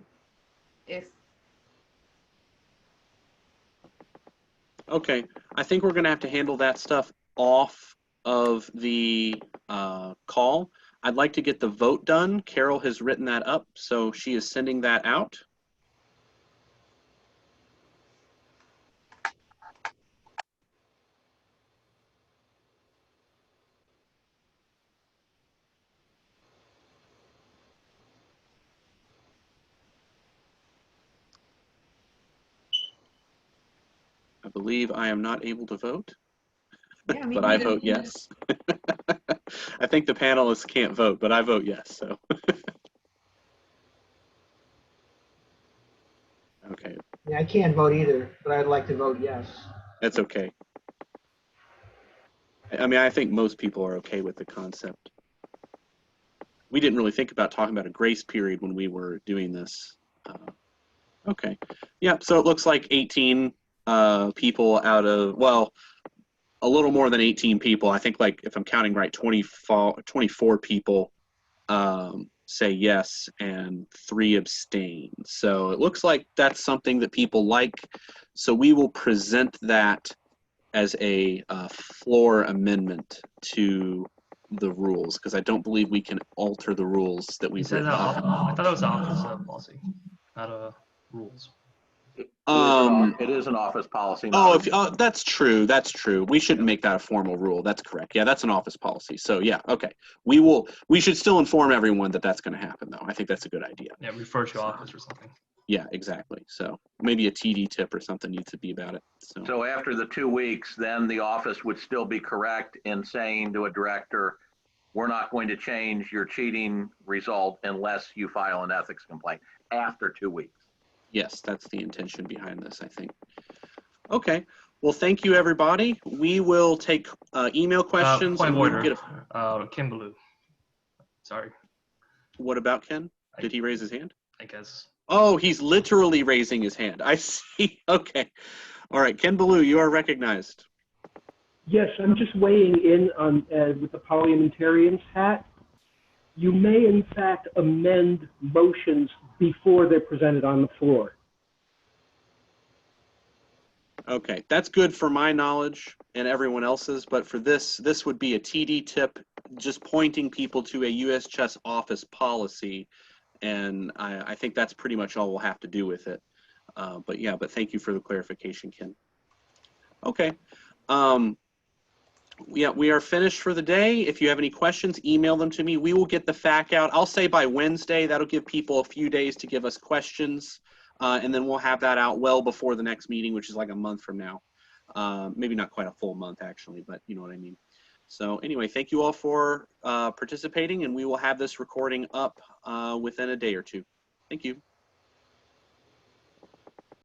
Okay, I think we're gonna have to handle that stuff off of the call. I'd like to get the vote done. Carol has written that up, so she is sending that out. I believe I am not able to vote, Yeah, me but I neither. vote yes. I think the panelists can't vote, but I vote yes, so. Okay, Yeah, I can't vote either, but I'd like to vote yes. that's okay. I mean, I think most people are okay with the concept. We didn't really think about talking about a grace period when we were doing this. Okay, yeah, so it looks like 18 people out of, well, a little more than 18 people. I think, like, if I'm counting right, 24 people say yes and 3 abstain. So it looks like that's something that people like. So we will present that as a floor amendment to the rules, because I don't believe we can alter the rules that we've written. I thought it was an office policy, not a rules. It is an office policy. That's true. That's true. We shouldn't make that a formal rule. That's correct. Yeah, that's an office policy. So yeah, okay. We should still inform everyone that that's going to happen, though. I think that's a good idea. Yeah, refer to office or something. Yeah, exactly. So maybe a TD tip or something needs to be about it. So after the 2 weeks, then the office would still be correct in saying to a director, we're not going to change your cheating result unless you file an ethics complaint after 2 weeks. Yes, that's the intention behind this, I think. Okay. Well, thank you, everybody. We will take email questions. Point of and order. Ken Ballou. Sorry. What about Ken? Did he raise his hand? I guess. Oh, he's literally raising his hand. I see. Okay. All right, Ken Ballou, you are recognized. Yes, I'm just weighing in on with the parliamentarian's hat. You may, in fact, amend motions before they're presented on the floor. Okay, that's good for my knowledge and everyone else's, but for this would be a TD tip, just pointing people to a US Chess office policy, and I think that's pretty much all we'll have to do with it. But yeah, but thank you for the clarification, Ken. Okay. Yeah, we are finished for the day. If you have any questions, email them to me. We will get the FAQ out. I'll say by Wednesday. That'll give people a few days to give us questions, and then we'll have that out well before the next meeting, which is like a month from now. Maybe not quite a full month, actually, but you know what I mean. So anyway, thank you all for participating, and we will have this recording up within a day or two. Thank you.